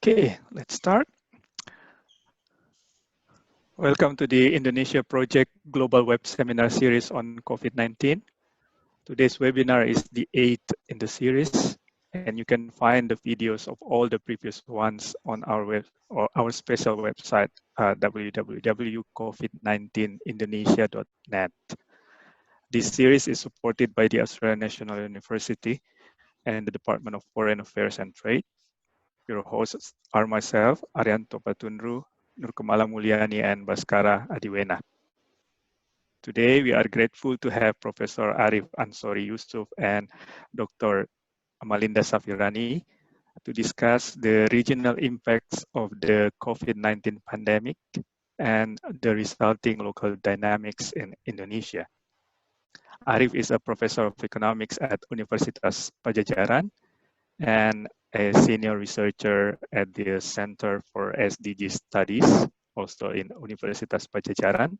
Okay, let's start. Welcome to the Indonesia Project Global Web Seminar Series on COVID-19. Today's webinar is the 8th in the series, and you can find the videos of all the previous ones on our web or our special website, www.covid19indonesia.net. This series is supported by the Australian National University and the Department of Foreign Affairs and Trade. Your hosts are myself, Arianto Patundru, Nurkamala Mulyani, and Baskara Adiwena. Today, we are grateful to have Professor Arif Ansori Yusuf and Dr. Amalinda Safirani to discuss the regional impacts of the COVID-19 pandemic and the resulting local dynamics in Indonesia. Arif is a professor of economics at Universitas Padjadjaran and a senior researcher at the Center for SDG Studies, also in Universitas Padjadjaran.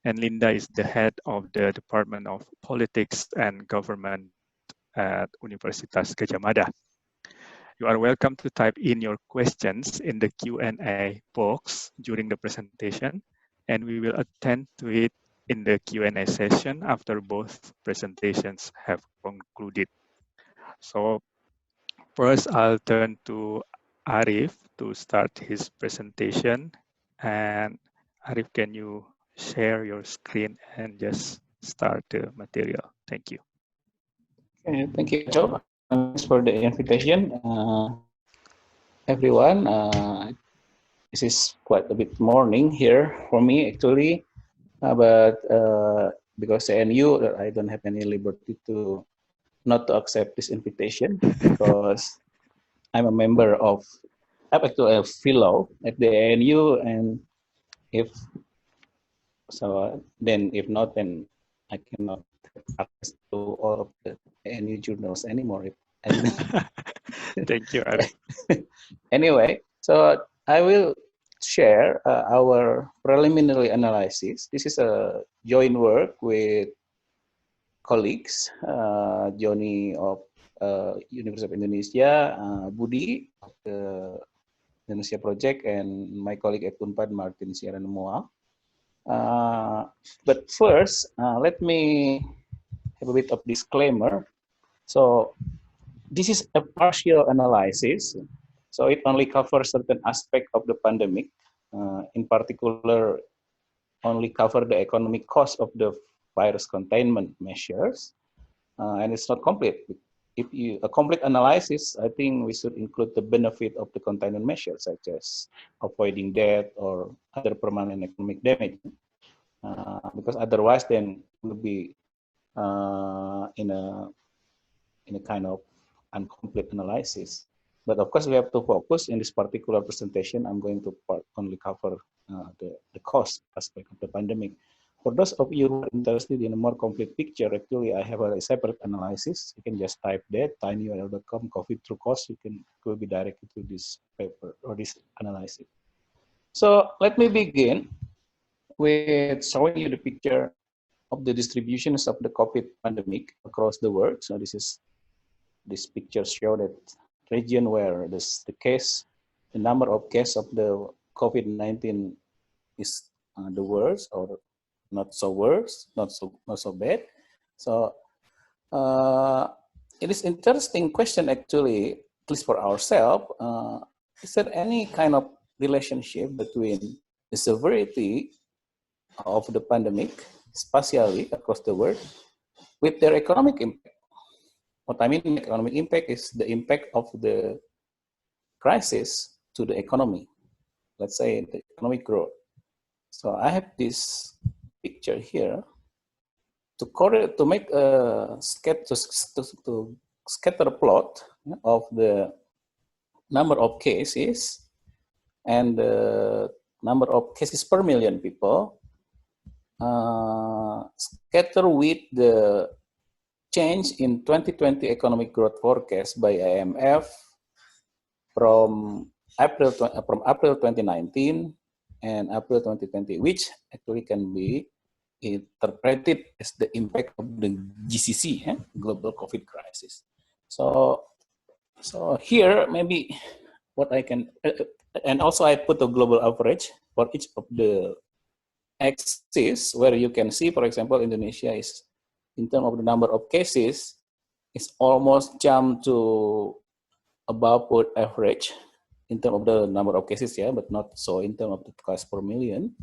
And Linda is the head of the Department of Politics and Government at Universitas Gadjah Mada. You are welcome to type in your questions in the Q&A box during the presentation, and we will attend to it in the Q&A session after both presentations have concluded. So first, I'll turn to Arif to start his presentation. And Arif, can you share your screen and just start the material? Thank you. Okay, thank you, Joe. Thanks for the invitation. Everyone, this is quite a bit morning here for me, actually. But because ANU, I don't have any liberty to not to accept this invitation because I'm a member of, I'm actually a fellow at the ANU, and if so, then if not, then I cannot have access to all of the ANU journals anymore. Thank you, Arif. Anyway, so I will share our preliminary analysis. This is a joint work with colleagues, Johnny of University of Indonesia, Budi of the Indonesia Project, and my colleague at UNPAD, Martin Sierra Nomoa. But first, let me have a bit of disclaimer. So this is a partial analysis. So it only covers certain aspect of the pandemic. In particular, only cover the economic cost of the virus containment measures. And it's not complete. If a complete analysis, I think we should include the benefit of the containment measures, such as avoiding death or other permanent economic damage. Because otherwise, then it will be in a kind of incomplete analysis. But of course, we have to focus in this particular presentation. I'm going to only cover the cost aspect of the pandemic. For those of you who are interested in a more complete picture, actually, I have a separate analysis. You can just type that, tinyurl.com, COVID through cost. You can be directed to this paper or this analysis. So let me begin with showing you the picture of the distributions of the COVID pandemic across the world. So this picture shows that region where the number of cases of the COVID-19 is the worst or not so worse, not so bad. So it is interesting question actually, at least for ourselves. Is there any kind of relationship between the severity of the pandemic, spatially across the world, with their economic impact? What I mean economic impact is the impact of the crisis to the economy. Let's say the economic growth. So I have this picture here to make a scatter plot of the number of cases and the number of cases per million people, scatter with the change in 2020 economic growth forecast by IMF from April 2019 and April 2020, which actually can be interpreted as the impact of the GCC, global COVID crisis. So here maybe what I can, and also I put a global average for each of the axis, where you can see, for example, Indonesia is, in terms of the number of cases, is almost jumped to above world average in terms of the number of cases, yeah, but not so in terms of the case per million.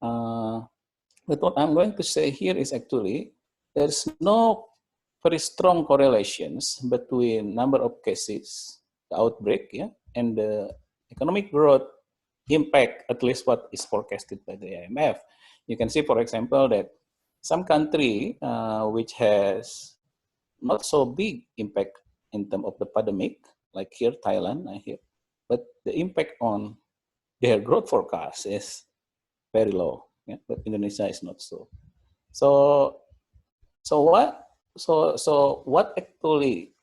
But what I'm going to say here is actually there's no very strong correlations between number of cases, the outbreak, yeah, and the economic growth impact, at least what is forecasted by the IMF. You can see, for example, that some country which has not so big impact in terms of the pandemic, like here Thailand, I hear, but the impact on their growth forecast is very low. Yeah, but Indonesia is not so. So, what actually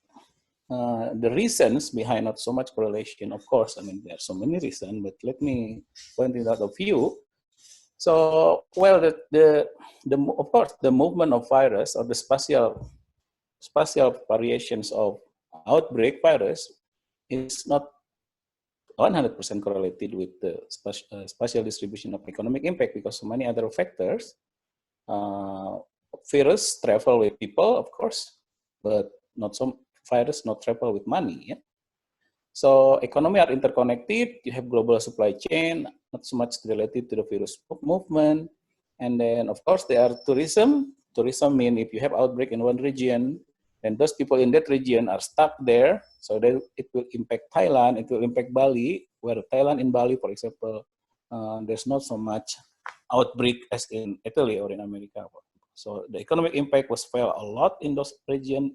the reasons behind not so much correlation? Of course, I mean there are so many reasons, but let me point out a few. So, well, of course the movement of virus or the spatial variations of outbreak virus is not 100% correlated with the spatial distribution of economic impact, because so many other factors. Virus travel with people, of course, but not some virus not travel with money. Yeah? So economy are interconnected. You have global supply chain, not so much related to the virus movement. And then, of course, there are tourism. Tourism means if you have outbreak in one region, then those people in that region are stuck there. So then it will impact Thailand. It will impact Bali, where Thailand and Bali, for example, there's not so much outbreak as in Italy or in America. So the economic impact was felt a lot in those regions.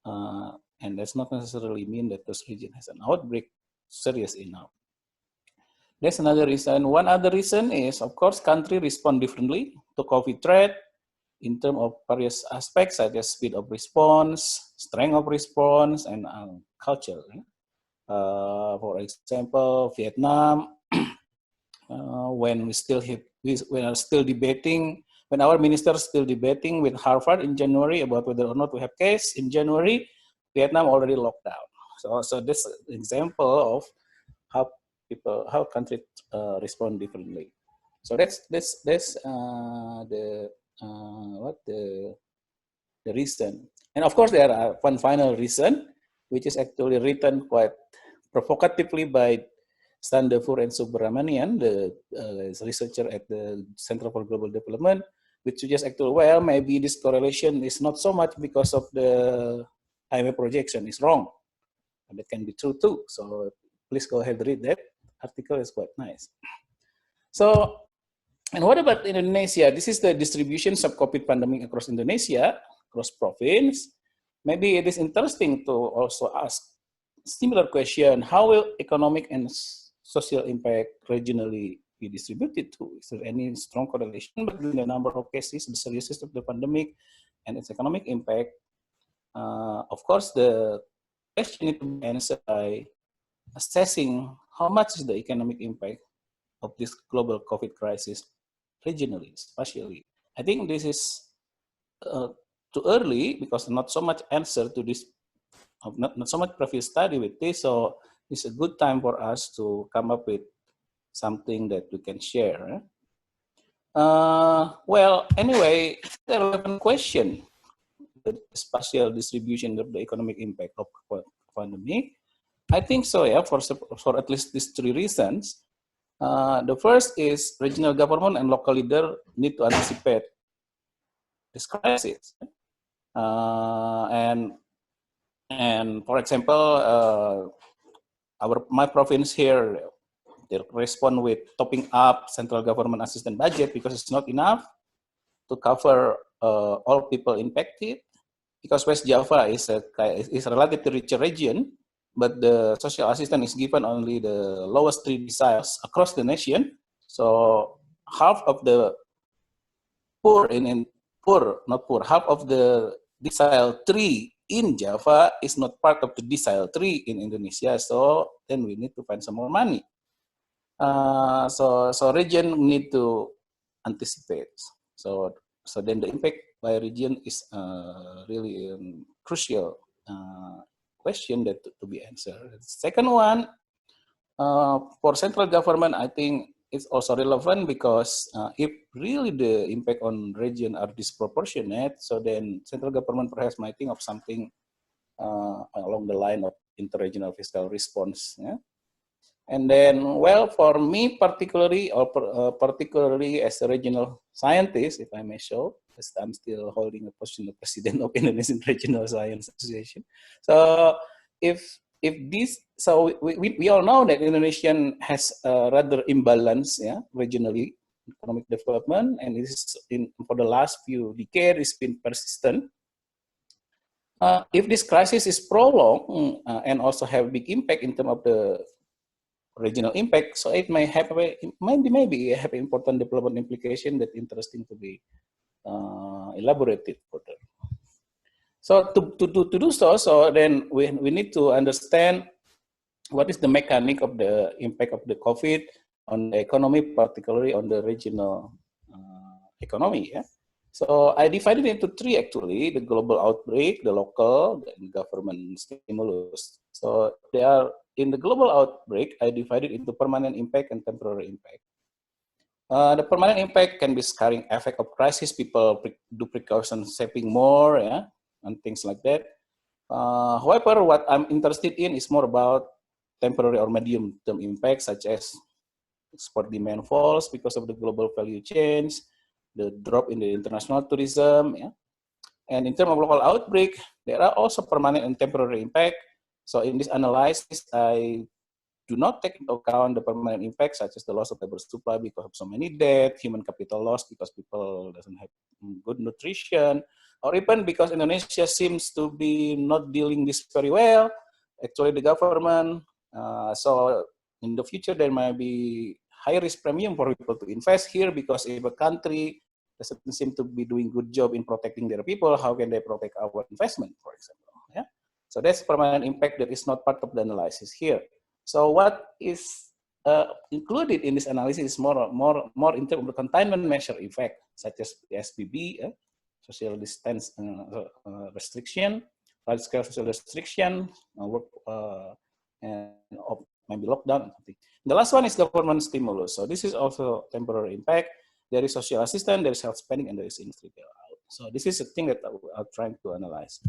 And does not necessarily mean that this region has an outbreak serious enough. That's another reason. One other reason is, of course, country respond differently to COVID threat in terms of various aspects such as speed of response, strength of response, and culture. For example, Vietnam, when are still debating, when our ministers still debating with Harvard in January about whether or not we have case in January, Vietnam already locked down. So this is an example of how countries respond differently. So that's the reason. And of course, there are one final reason, which is actually written quite provocatively by Standefur and Subramanian, the researcher at the Center for Global Development, which suggests actually, well, maybe this correlation is not so much because of the IMF projection is wrong. And that can be true too. So please go ahead and read that article. Is quite nice. So, and what about Indonesia? This is the distribution of COVID pandemic across Indonesia, across province. Maybe it is interesting to also ask similar question: how will economic and social impact regionally be distributed to? Is there any strong correlation between the number of cases, the seriousness of the pandemic, and its economic impact? Of course, the question needs to be answered by assessing how much is the economic impact of this global COVID crisis regionally, spatially. I think this is too early because not so much answer to this, not so much previous study with this. So it's a good time for us to come up with something that we can share. Well, anyway, the relevant question: the spatial distribution of the economic impact of pandemic. I think so, yeah, for at least these three reasons. The first is regional government and local leader need to anticipate this crisis. And for example, my province here, they respond with topping up central government assistance budget because it's not enough to cover all people impacted. Because West Java is a relatively richer region, but the social assistance is given only the lowest 3 deciles across the nation. So half of the half of the decile 3 in Java is not part of the decile 3 in Indonesia. So then we need to find some more money. So region need to anticipate. So then the impact by region is really crucial question that to be answered. Second one, For central government, I think it's also relevant because if really the impact on region are disproportionate, so then central government perhaps might think of something along the line of interregional fiscal response. Yeah? And then, well, for me particularly, particularly as a regional scientist, if I may show, because I'm still holding a position of president of Indonesian Regional Science Association. So we all know that Indonesian has a rather imbalance, yeah, regionally economic development, and this for the last few decades it's been persistent. If this crisis is prolonged and also have big impact in terms of the regional impact, so it may have maybe have important development implication that interesting to be elaborated further. So to do so, then we need to understand what is the mechanic of the impact of the COVID on the economy, particularly on the regional economy. Yeah? So I divided into three actually: the global outbreak, the local, and government stimulus. So they are in the global outbreak. I divided into permanent impact and temporary impact. The permanent impact can be scarring effect of crisis. People do precaution saving more, yeah, and things like that. However, what I'm interested in is more about temporary or medium-term impact, such as export demand falls because of the global value change, the drop in the international tourism, yeah. And in terms of local outbreak, there are also permanent and temporary impact. So in this analysis, I do not take into account the permanent impact, such as the loss of labor supply because of so many deaths, human capital loss because people doesn't have good nutrition, or even because Indonesia seems to be not dealing this very well. Actually, the government. So in the future, there might be high risk premium for people to invest here, because if a country doesn't seem to be doing good job in protecting their people, how can they protect our investment, for example? Yeah. So that's permanent impact that is not part of the analysis here. So what is included in this analysis is more in terms of the containment measure effect, such as the SBB, social distance restriction, large scale social restriction, work and maybe lockdown. The last one is government stimulus. So this is also temporary impact. There is social assistance, there is health spending, and there is industry bailout. So this is a thing that I'm trying to analyze.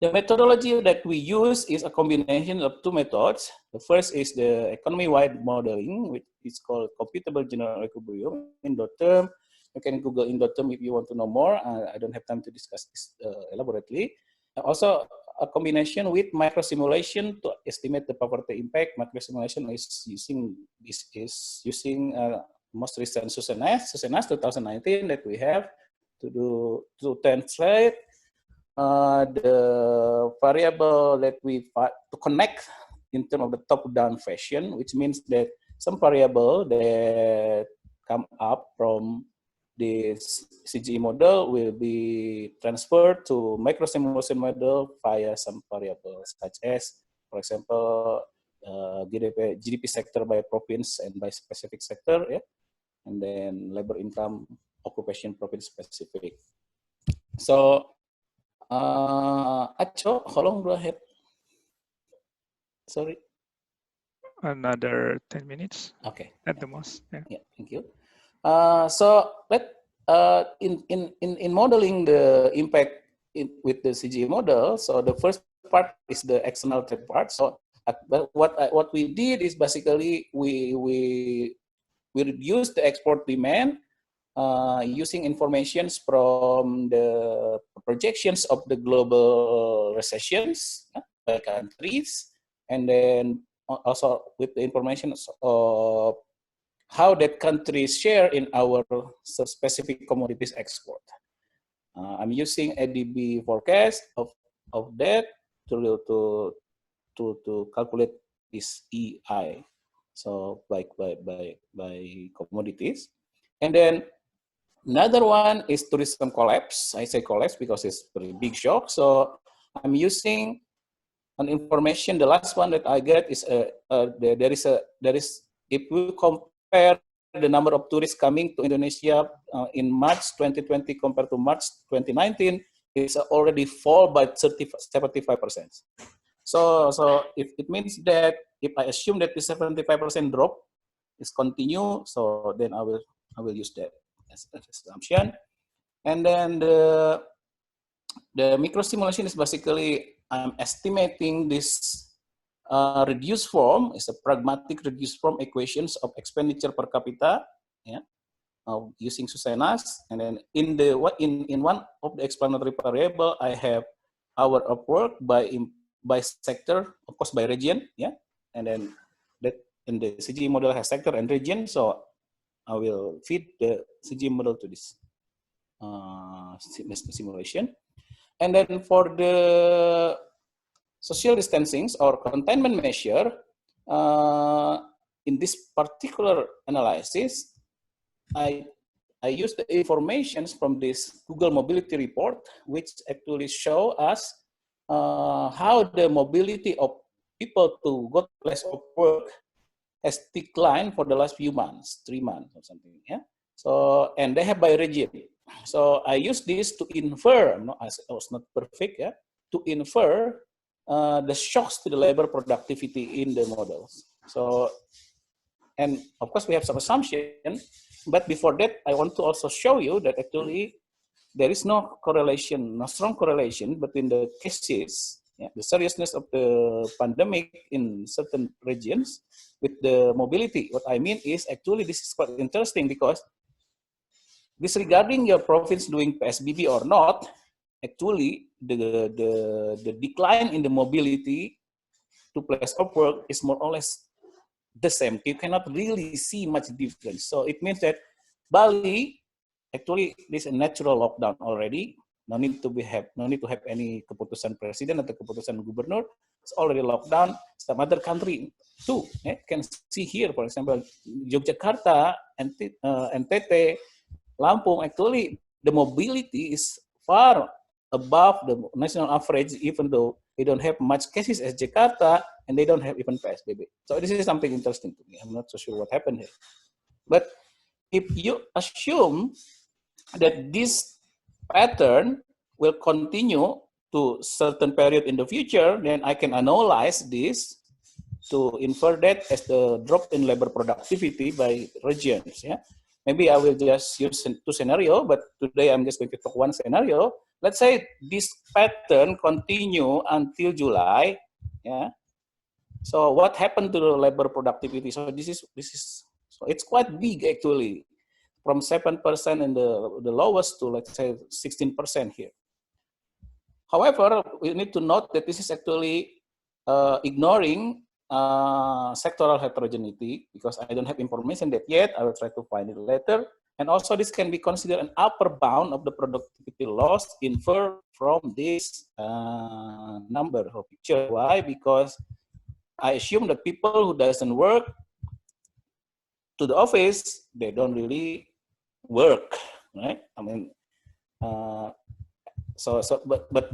The methodology that we use is a combination of two methods. The first is the economy-wide modeling, which is called computable general equilibrium in .term. You can Google in .term if you want to know more. I don't have time to discuss this elaborately. Also, a combination with microsimulation to estimate the poverty impact. Microsimulation is using most recent SUSENAS 2019 that we have to translate the variable that we to connect in terms of the top-down fashion, which means that some variable that come up from this CGE model will be transferred to microsimulation model via some variables, such as, for example, GDP sector by province and by specific sector, yeah, and then labor income, occupation, province specific. So, Acho, how long do I have? Sorry. Another 10 minutes. Okay. At the most. Yeah. Yeah. Thank you. So in modeling the impact with the CGE model, so the first part is the external trade part. So what we did is basically we reduced the export demand using informations from the projections of the global recessions by countries, and then also with the information of how that countries share in our specific commodities export. I'm using ADB forecast of that to calculate this EI. So by commodities, and then another one is tourism collapse. I say collapse because it's a pretty big shock. So I'm using an information. The last one that I get is there is if we compare the number of tourists coming to Indonesia in March 2020 compared to March 2019, it's already fall by 75%. So if it means that if I assume that the 75% drop is continue, so then I will use that as an assumption. And then the micro simulation is basically I'm estimating this reduced form is a pragmatic reduced form equations of expenditure per capita, yeah, using Susenas. And then in one of the explanatory variable, I have hour of work by sector, of course by region, yeah, and then that in the CG model has sector and region, so I will feed the CG model to this simulation. And then for the social distancing or containment measure, in this particular analysis, I use the information from this Google Mobility Report, which actually show us how the mobility of people to go to place of work has declined for the last few months, 3 months or something. Yeah. So, and they have by region. So I use this to infer, I was not perfect, yeah, to infer the shocks to the labor productivity in the models. So, and of course we have some assumption, but before that, I want to also show you that actually there is no correlation, no strong correlation between the cases, yeah, the seriousness of the pandemic in certain regions with the mobility. What I mean is actually this is quite interesting because disregarding your province doing PSBB or not, actually the decline in the mobility to place of work is more or less the same. You cannot really see much difference. So it means that Bali actually this is a natural lockdown already. No need to have any keputusan presiden atau keputusan gubernur. It's already locked down. Some other country too. You can see here, for example, Yogyakarta, NTT, Lampung. Actually, the mobility is far above the national average, even though they don't have much cases as Jakarta, and they don't have even PSBB. So this is something interesting to me. I'm not so sure what happened here. But if you assume that this pattern will continue to certain period in the future, then I can analyze this to infer that as the drop in labor productivity by regions. Yeah, maybe I will just use two scenario, but today I'm just going to talk one scenario. Let's say this pattern continue until July. Yeah. So what happened to the labor productivity? So this is so it's quite big actually, from 7% in the lowest to let's say 16% here. However, we need to note that this is actually ignoring sectoral heterogeneity because I don't have information that yet. I will try to find it later. And also this can be considered an upper bound of the productivity loss inferred from this number or picture. Why? Because I assume that people who doesn't work to the office, they don't really work, right? I mean, but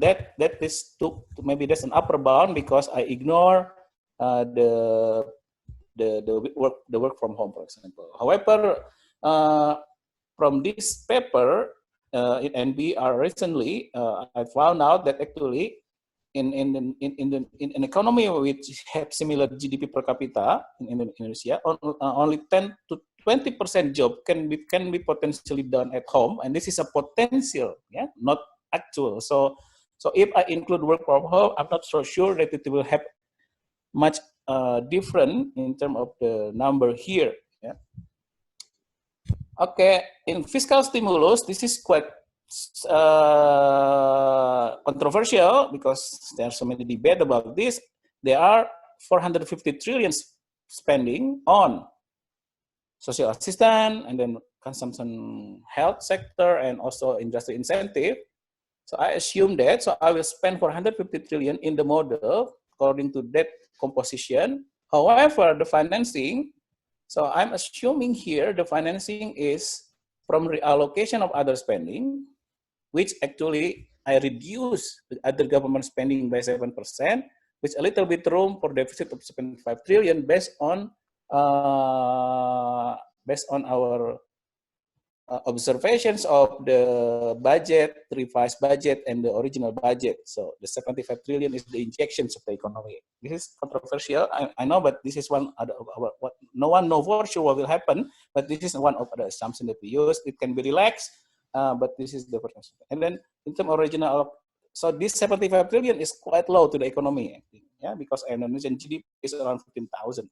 that is maybe that's an upper bound because I ignore the work from home, for example. However, from this paper in NBR recently, I found out that actually in an economy which have similar GDP per capita in Indonesia, only 10 to 20% job can be potentially done at home, and this is a potential, yeah, not actual. So if I include work from home, I'm not so sure that it will have much different in terms of the number here. Yeah. Okay, in fiscal stimulus, this is quite controversial because there are so many debate about this. There are 450 trillion spending on social assistance and then consumption health sector and also industry incentive. So I assume that, so I will spend 450 trillion in the model according to that composition. However, the financing, so I'm assuming here the financing is from reallocation of other spending, which actually I reduce the other government spending by 7%, which a little bit room for deficit of 75 trillion based on our observations of the budget, revised budget, and the original budget. So the 75 trillion is the injections of the economy. This is controversial, I know, but this is one of what no one knows for sure what will happen, but this is one of the assumptions that we use. It can be relaxed, but this is the first. And then in terms of original, so this 75 trillion is quite low to the economy, I think, yeah, because Indonesian GDP is around 15,000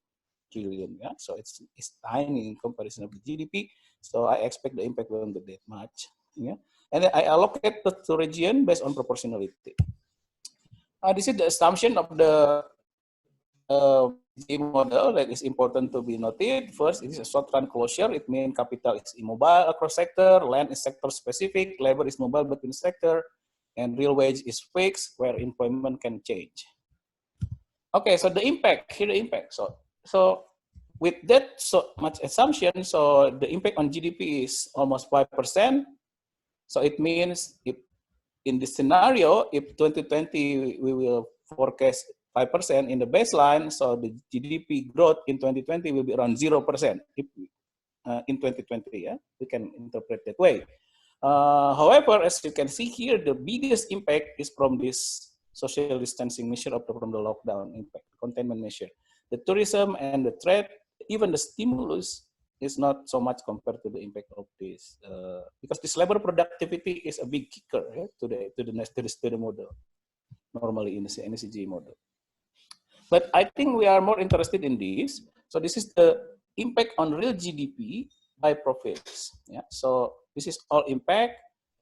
trillion, yeah, so it's tiny in comparison of the GDP. So I expect the impact won't be that much, yeah. And then I allocate to region based on proportionality. This is the assumption of the model that is important to be noted. First, it is a short-run closure. It means capital is immobile across sector, land is sector specific, labor is mobile between sector, and real wage is fixed where employment can change. Okay, so the impact, here the impact. So with that so much assumption, so the impact on GDP is almost 5%. So it means if in this scenario, if 2020 we will forecast 5% in the baseline, so the GDP growth in 2020 will be around 0% if, in 2020, yeah, we can interpret that way. However, as you can see here, the biggest impact is from this social distancing measure from the lockdown impact, containment measure. The tourism and the trade, even the stimulus is not so much compared to the impact of this, because this labor productivity is a big kicker, yeah, to the model, normally in the NCG model. But I think we are more interested in this. So this is the impact on real GDP by province. Yeah. So this is all impact,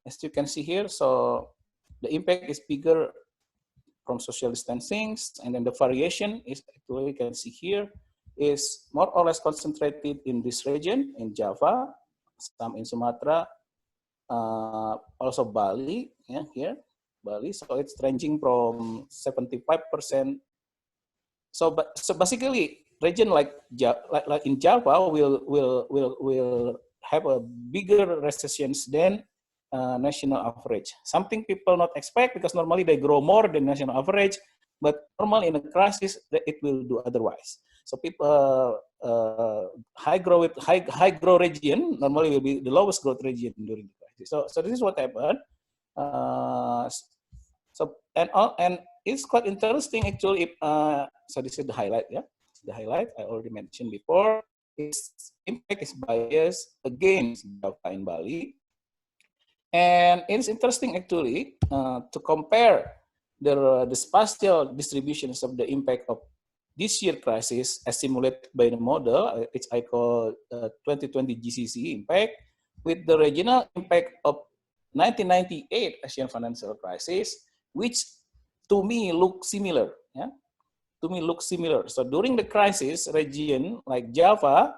as you can see here. So the impact is bigger from social distancing, and then the variation is actually, you can see here, is more or less concentrated in this region, in Java, some in Sumatra, also Bali, yeah, here, Bali. So it's ranging from 75%. So basically, region like in Java will have a bigger recessions than national average. Something people not expect, because normally they grow more than national average, but normally in a crisis it will do otherwise. So people high growth region normally will be the lowest growth region during the crisis. So this is what happened. So and it's quite interesting actually. So this is the highlight, yeah. The highlight I already mentioned before. Its impact is biased against Java and Bali. And it's interesting actually to compare the spatial distributions of the impact of this year crisis as simulated by the model, which I call 2020 GCC impact, with the regional impact of 1998 Asian financial crisis, which to me look similar. Yeah, to me look similar. So during the crisis, region like Java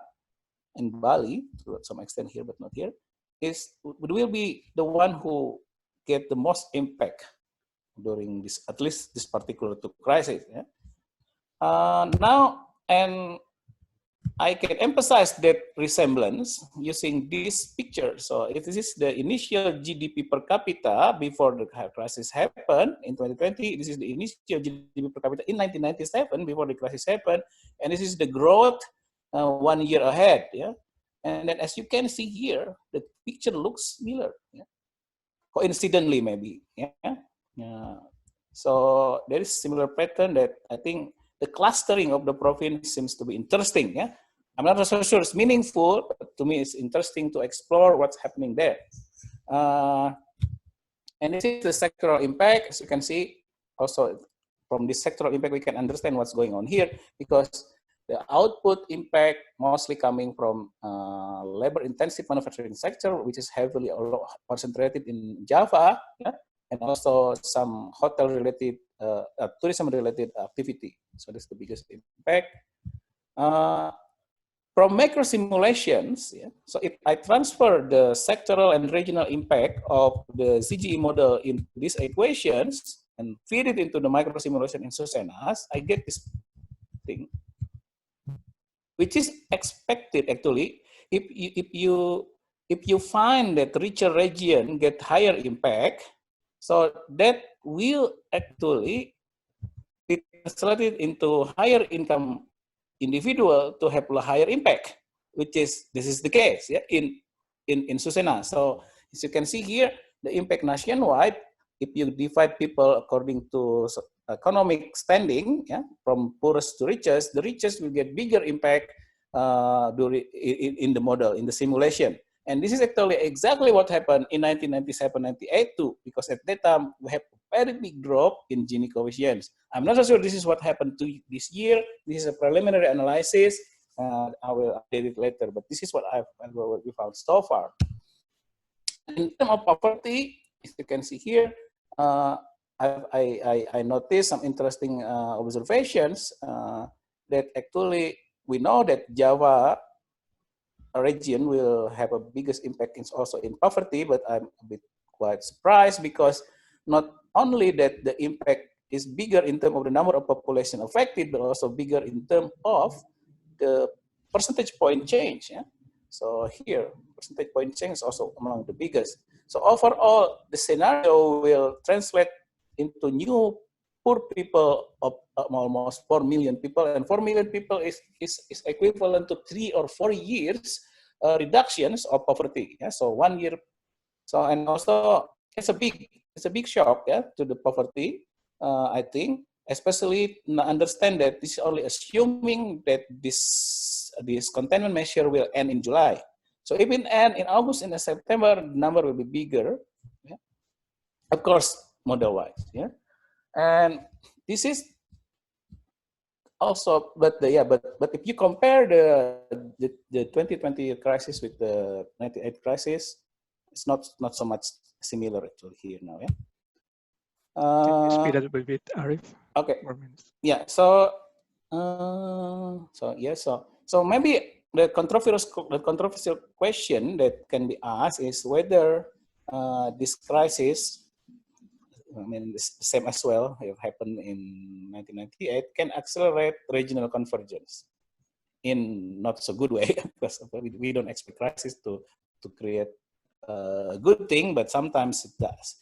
and Bali, to some extent here but not here, will be the one who get the most impact during this, at least this particular crisis. Yeah? Now, and I can emphasize that resemblance using this picture. So if this is the initial GDP per capita before the crisis happened in 2020, this is the initial GDP per capita in 1997 before the crisis happened, and this is the growth 1 year ahead. Yeah. And then as you can see here, the picture looks similar. Yeah? Coincidentally, maybe. Yeah? So there is similar pattern that I think the clustering of the province seems to be interesting. Yeah? I'm not so sure it's meaningful, but to me it's interesting to explore what's happening there. And this is the sectoral impact. As you can see, also from this sectoral impact, we can understand what's going on here, because the output impact mostly coming from labor-intensive manufacturing sector, which is heavily concentrated in Java, yeah? And also some hotel-related, tourism-related activity. So that's the biggest impact. From macro simulations, yeah, so if I transfer the sectoral and regional impact of the CGE model in these equations and feed it into the micro simulation in SUSENAS, I get this thing, which is expected actually if you find that richer region get higher impact, so that will actually be translated into higher income individual to have a higher impact, which is, this is the case, yeah, in in Susena. So as you can see here, the impact nationwide, if you divide people according to economic standing, yeah, from poorest to richest, the richest will get bigger impact in the model, in the simulation. And this is actually exactly what happened in 1997-98 too, because at that time we have a very big drop in Gini coefficients. I'm not so sure this is what happened to this year. This is a preliminary analysis. I will update it later, but this is what we found so far. In terms of poverty, as you can see here, I noticed some interesting observations that actually we know that Java region will have a biggest impact also in poverty, but I'm a bit quite surprised because not only that the impact is bigger in terms of the number of population affected, but also bigger in terms of the percentage point change. Yeah? So here, percentage point change is also among the biggest. So overall, the scenario will translate into new poor people of almost 4 million people, and 4 million people is equivalent to 3 or 4 years reductions of poverty. Yeah? So 1 year. So and also it's a big shock, yeah, to the poverty. I think, especially understand that this is only assuming that this containment measure will end in July. So if it end in August and September, the number will be bigger. Yeah? Of course, model-wise. Yeah, and this is also, but if you compare the 2020 crisis with the 98 crisis, it's not so much similar actually here now. Yeah. Can you speed up a bit, Arif? Okay. Yeah. So maybe the controversial question that can be asked is whether this crisis, I mean, the same as well, it happened in 1998, can accelerate regional convergence in not so good way, because we don't expect crisis to create a good thing, but sometimes it does.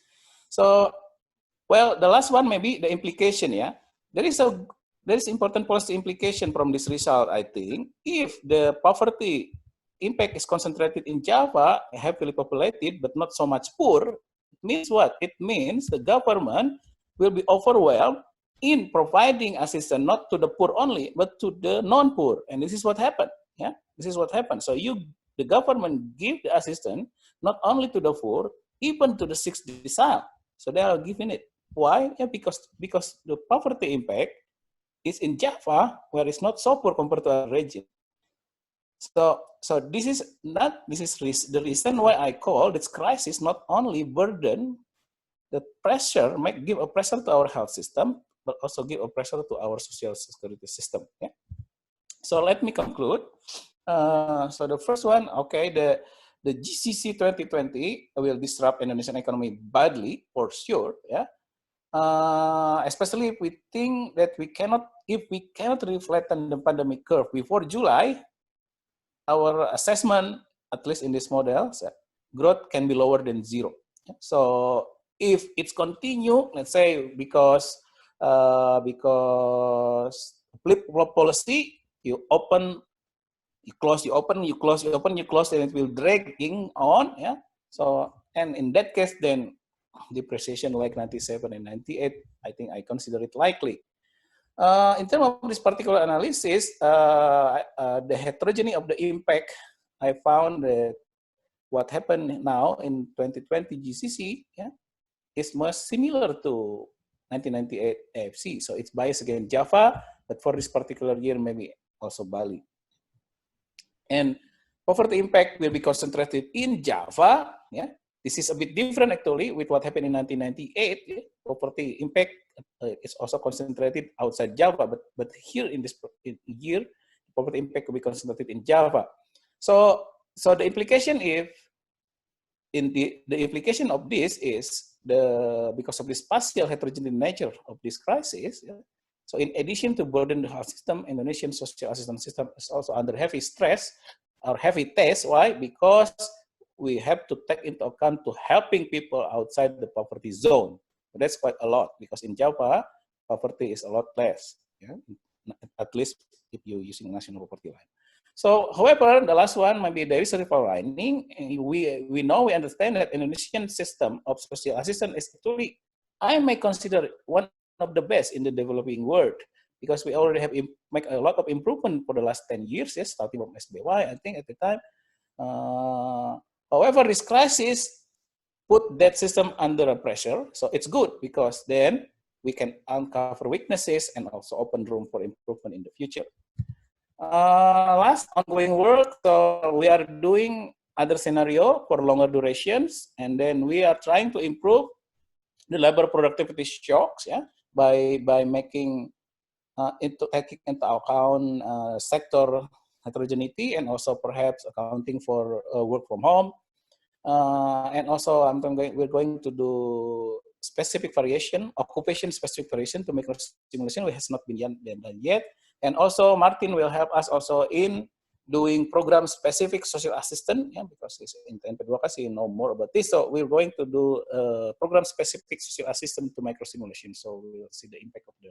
So, well, the last one maybe the implication. Yeah, there is important policy implication from this result. I think if the poverty impact is concentrated in Java, heavily populated but not so much poor, it means what? It means the government will be overwhelmed in providing assistance not to the poor only, but to the non-poor, and this is what happened. Yeah, this is what happened. So the government give the assistance not only to the poor, even to the 6th decile. So they are giving it. Why? Yeah, because the poverty impact is in Java, where it's not so poor compared to our region. So this is the reason why I call this crisis not only burden the pressure, might give a pressure to our health system, but also give a pressure to our social security system. Yeah. So let me conclude. So the first one, okay, the GCC 2020 will disrupt Indonesian economy badly for sure. Yeah. Especially if we think that if we cannot reflatten the pandemic curve before July, our assessment, at least in this model, growth can be lower than 0. So if it's continue, let's say because flip policy, you open, you close, you open, you close, you open, you close, and it will dragging on. Yeah. So and in that case, then depreciation like 97 and 98, I think I consider it likely. In terms of this particular analysis, the heterogeneity of the impact, I found that what happened now in 2020 GCC, yeah, is most similar to 1998 AFC. So it's biased against Java, but for this particular year, maybe also Bali. And poverty impact will be concentrated in Java. Yeah, this is a bit different actually with what happened in 1998. Yeah? Poverty impact is also concentrated outside Java, but here in this year, poverty impact will be concentrated in Java. So the implication the implication of this is because of the spatial heterogeneous nature of this crisis. Yeah? So in addition to burden the health system, Indonesian social assistance system is also under heavy stress or heavy test. Why? Because we have to take into account to helping people outside the poverty zone. That's quite a lot because in Java, poverty is a lot less. Yeah? At least if you're using national poverty line. So, however, the last one, maybe there is a silver lining. We understand that Indonesian system of social assistance is actually, I may consider one of the best in the developing world, because we already have make a lot of improvement for the last 10 years, yes, starting from SBY, I think at the time. However, this crisis put that system under a pressure. So it's good because then we can uncover weaknesses and also open room for improvement in the future. Last ongoing work, so we are doing other scenario for longer durations, and then we are trying to improve the labor productivity shocks, yeah, by making taking into account sector heterogeneity, and also perhaps accounting for work from home. And also we're going to do specific variation, occupation specific variation to make simulation, which has not been done yet. And also Martin will help us also in doing program specific social assistant, yeah, because this in TNP2 you know more about this. So we're going to do program specific social assistant to micro simulation. So we will see the impact of the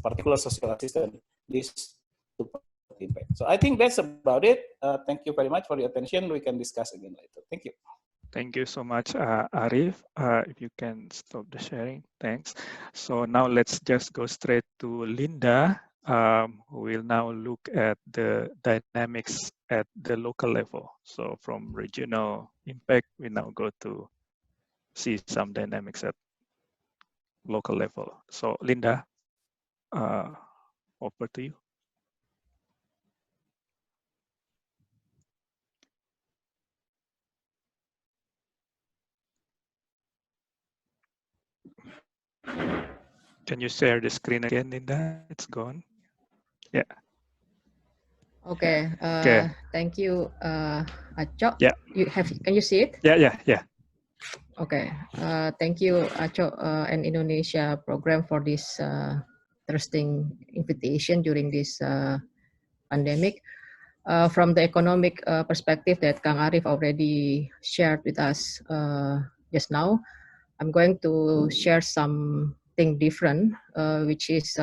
particular social assistant, this to impact. So I think that's about it. Thank you very much for your attention. We can discuss again later. Thank you. Thank you so much, Arif. If you can stop the sharing, thanks. So now let's just go straight to Linda, who will now look at the dynamics at the local level. So from regional impact, we now go to see some dynamics at local level. So Linda, over to you. Can you share the screen again, Linda? It's gone. Yeah. Okay. Thank you, Acho. Yeah. Can you see it? Yeah. Okay. Thank you, Acho and Indonesia program for this interesting invitation during this pandemic. From the economic perspective that Kang Arif already shared with us just now, I'm going to share something different, which is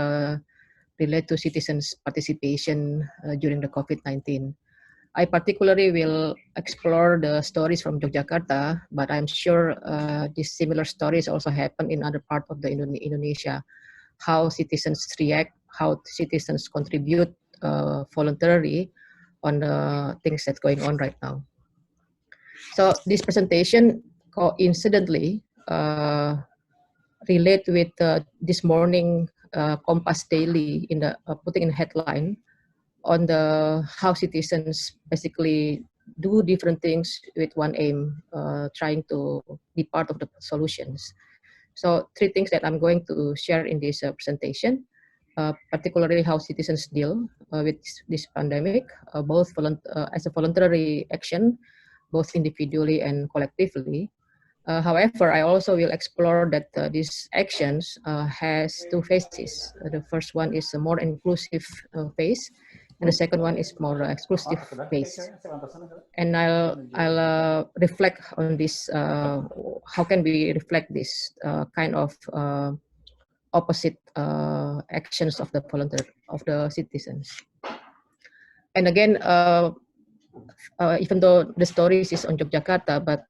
related to citizens' participation during the COVID-19. I particularly will explore the stories from Yogyakarta, but I'm sure these similar stories also happen in other parts of the Indonesia. How citizens react, how citizens contribute voluntarily on the things that's going on right now. So this presentation coincidentally relate with this morning Kompas Daily in the putting in headline on the how citizens basically do different things with one aim, trying to be part of the solutions. So 3 things that I'm going to share in this presentation, particularly how citizens deal with this pandemic, both as a voluntary action, both individually and collectively. However, I also will explore that these actions has 2 phases. The first one is a more inclusive phase, and the second one is more exclusive phase. And I'll reflect on this. How can we reflect this kind of opposite actions of the citizens? And again, even though the stories is on Yogyakarta, but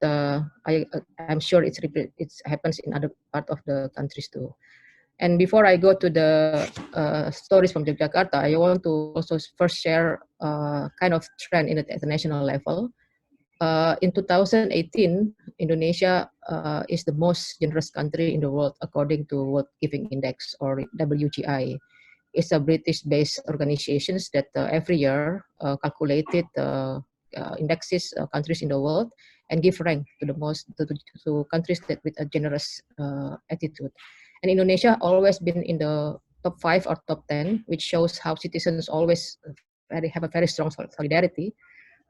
I'm sure it happens in other part of the countries too. And before I go to the stories from Yogyakarta, I want to also first share kind of trend in the international level. In 2018, Indonesia is the most generous country in the world according to World Giving Index, or WGI. It's a British-based organization that every year calculated indexes countries in the world and give rank to the most to countries that with a generous attitude. And Indonesia always been in the top 5 or top 10, which shows how citizens always have a very strong solidarity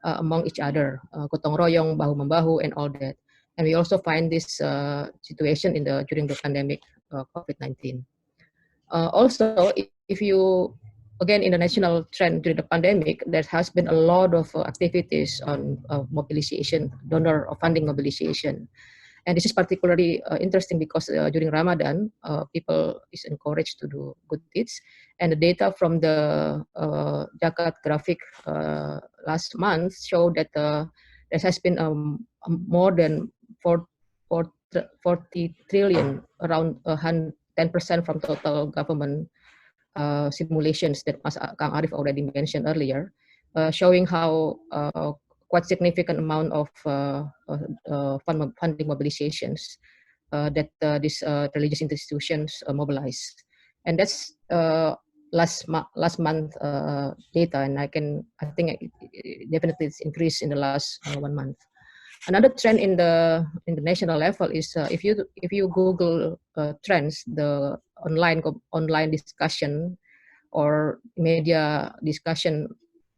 among each other, gotong royong, bahu membahu, and all that. And we also find this situation during the pandemic COVID-19. Also, if you again in the national trend during the pandemic, there has been a lot of activities on mobilization, donor or funding mobilization. And this is particularly interesting because during Ramadan, people is encouraged to do good deeds. And the data from the Zakat graphic last month showed that there has been more than 40 trillion, around 10% from total government simulations that Mas Kang Arif already mentioned earlier, showing how quite significant amount of funding mobilizations that these religious institutions mobilize. And that's last month data, and I think it definitely it's increased in the last 1 month. Another trend in the national level is if you Google trends, the online discussion or media discussion,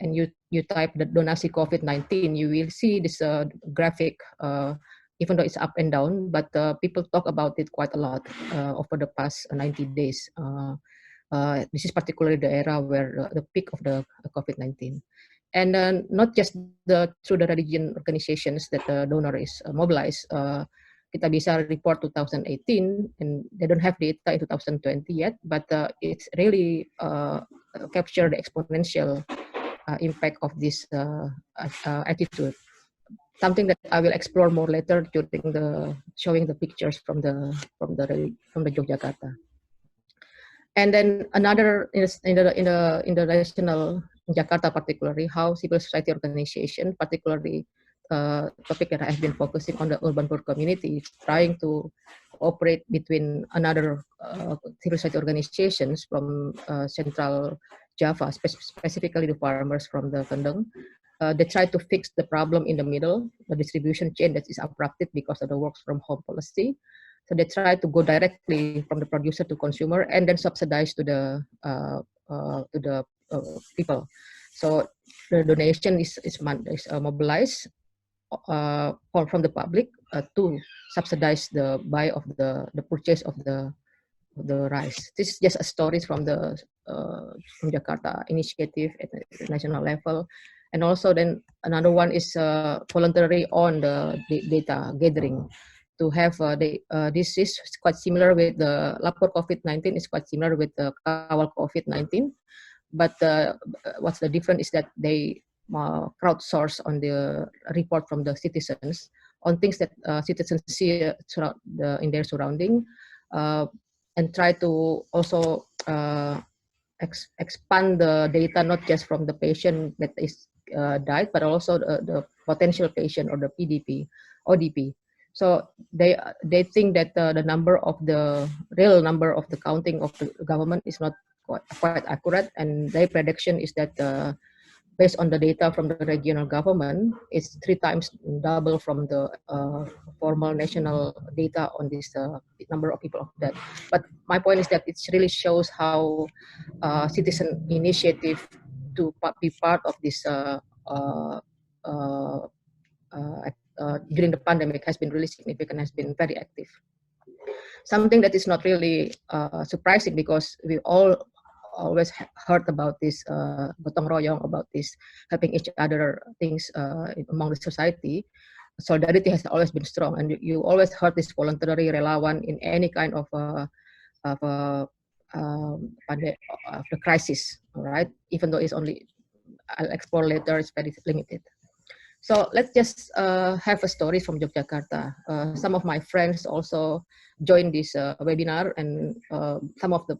and you type the donasi COVID-19, you will see this graphic, even though it's up and down, but people talk about it quite a lot over the past 90 days. This is particularly the era where the peak of the COVID-19. And not just through the religion organizations that the donor is mobilized. Kita bisa report 2018, and they don't have data in 2020 yet, but it's really capture the exponential impact of this attitude. Something that I will explore more later during the showing the pictures from the Yogyakarta. And then another is in the national, in Jakarta particularly, how civil society organization, particularly topic that I have been focusing on the urban poor community, trying to operate between another civil society organizations from Central Java, specifically the farmers from the Kendeng. They try to fix the problem in the middle, the distribution chain that is obstructed because of the work from home policy. So they try to go directly from the producer to consumer and then subsidize to the people. So the donation is mobilized from the public to subsidize the buy of the purchase of the rice. This is just a story from the from Jakarta initiative at the national level. And also then another one is voluntary on the data gathering. To have this is quite similar with the Lapor COVID-19 is quite similar with the Kawal COVID-19, but what's the difference is that they crowdsource on the report from the citizens on things that citizens see in their surrounding, and try to also expand the data not just from the patient that is died, but also the potential patient or the PDP, ODP. So they think that the number of the real number of the counting of the government is not quite accurate, and their prediction is that based on the data from the regional government, it's 3 times double from the formal national data on this number of people of that. But my point is that it really shows how citizen initiative to be part of this during the pandemic has been really significant, has been very active. Something that is not really surprising because we always heard about this gotong royong, about this helping each other things among the society. Solidarity has always been strong, and you always heard this voluntary relawan in any kind of the crisis, right? Even though it's only, I'll explore later, it's very limited. So let's just have a story from Yogyakarta. Some of my friends also joined this webinar, and some of the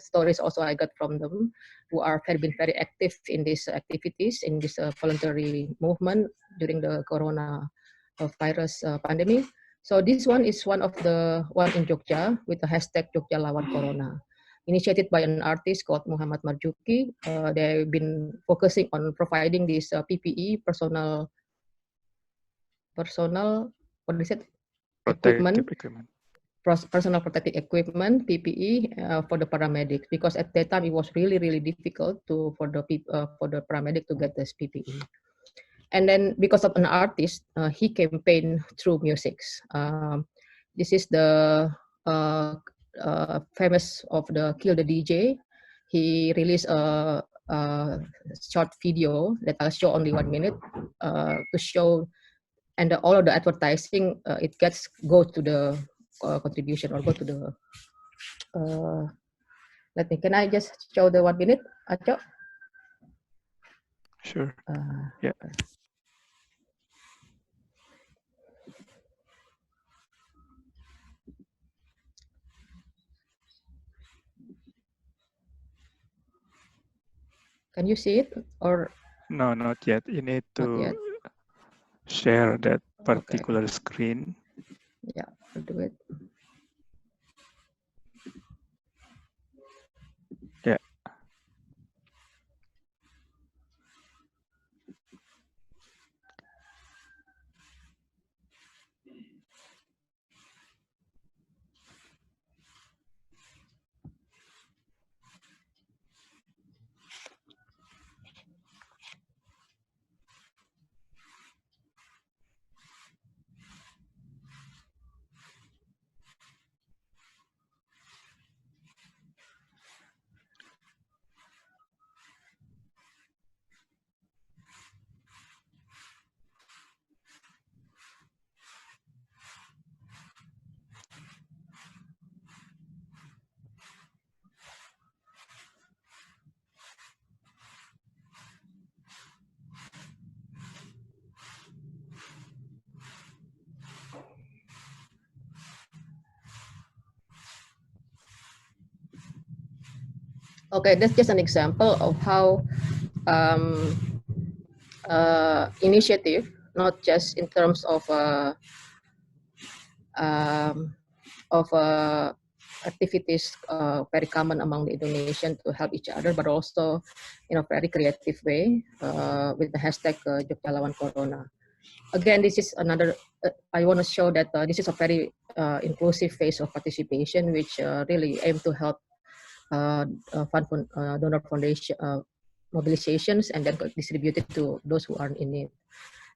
stories also I got from them who are been very active in these activities, in this voluntary movement during the corona virus pandemic. So this one is one of the one in Jogja with the hashtag Jogja Lawan Corona, initiated by an artist called Muhammad Marjuki. They've been focusing on providing this PPE, personal, what is it? Equipment. Personal protective equipment, PPE, for the paramedics, because at that time it was really difficult for the paramedic to get this PPE. And then because of an artist, he campaigned through music. This is the famous of the Kill the DJ. He released a short video that I'll show only 1 minute to show and all of the advertising it go to the contribution or go to the. Let me. Can I just show the 1 minute, Acho? Sure. Yeah. Can you see it or No, not yet. You need not to yet? share that Okay. particular screen. Yeah, I'll do it. Yeah. Okay, that's just an example of how initiative, not just in terms um, of activities very common among the Indonesian to help each other, but also in a very creative way with the hashtag Jogja Lawan Corona. Again, this is another, I want to show that this is a very inclusive phase of participation, which really aim to help donor foundation mobilizations and then distributed to those who are in need.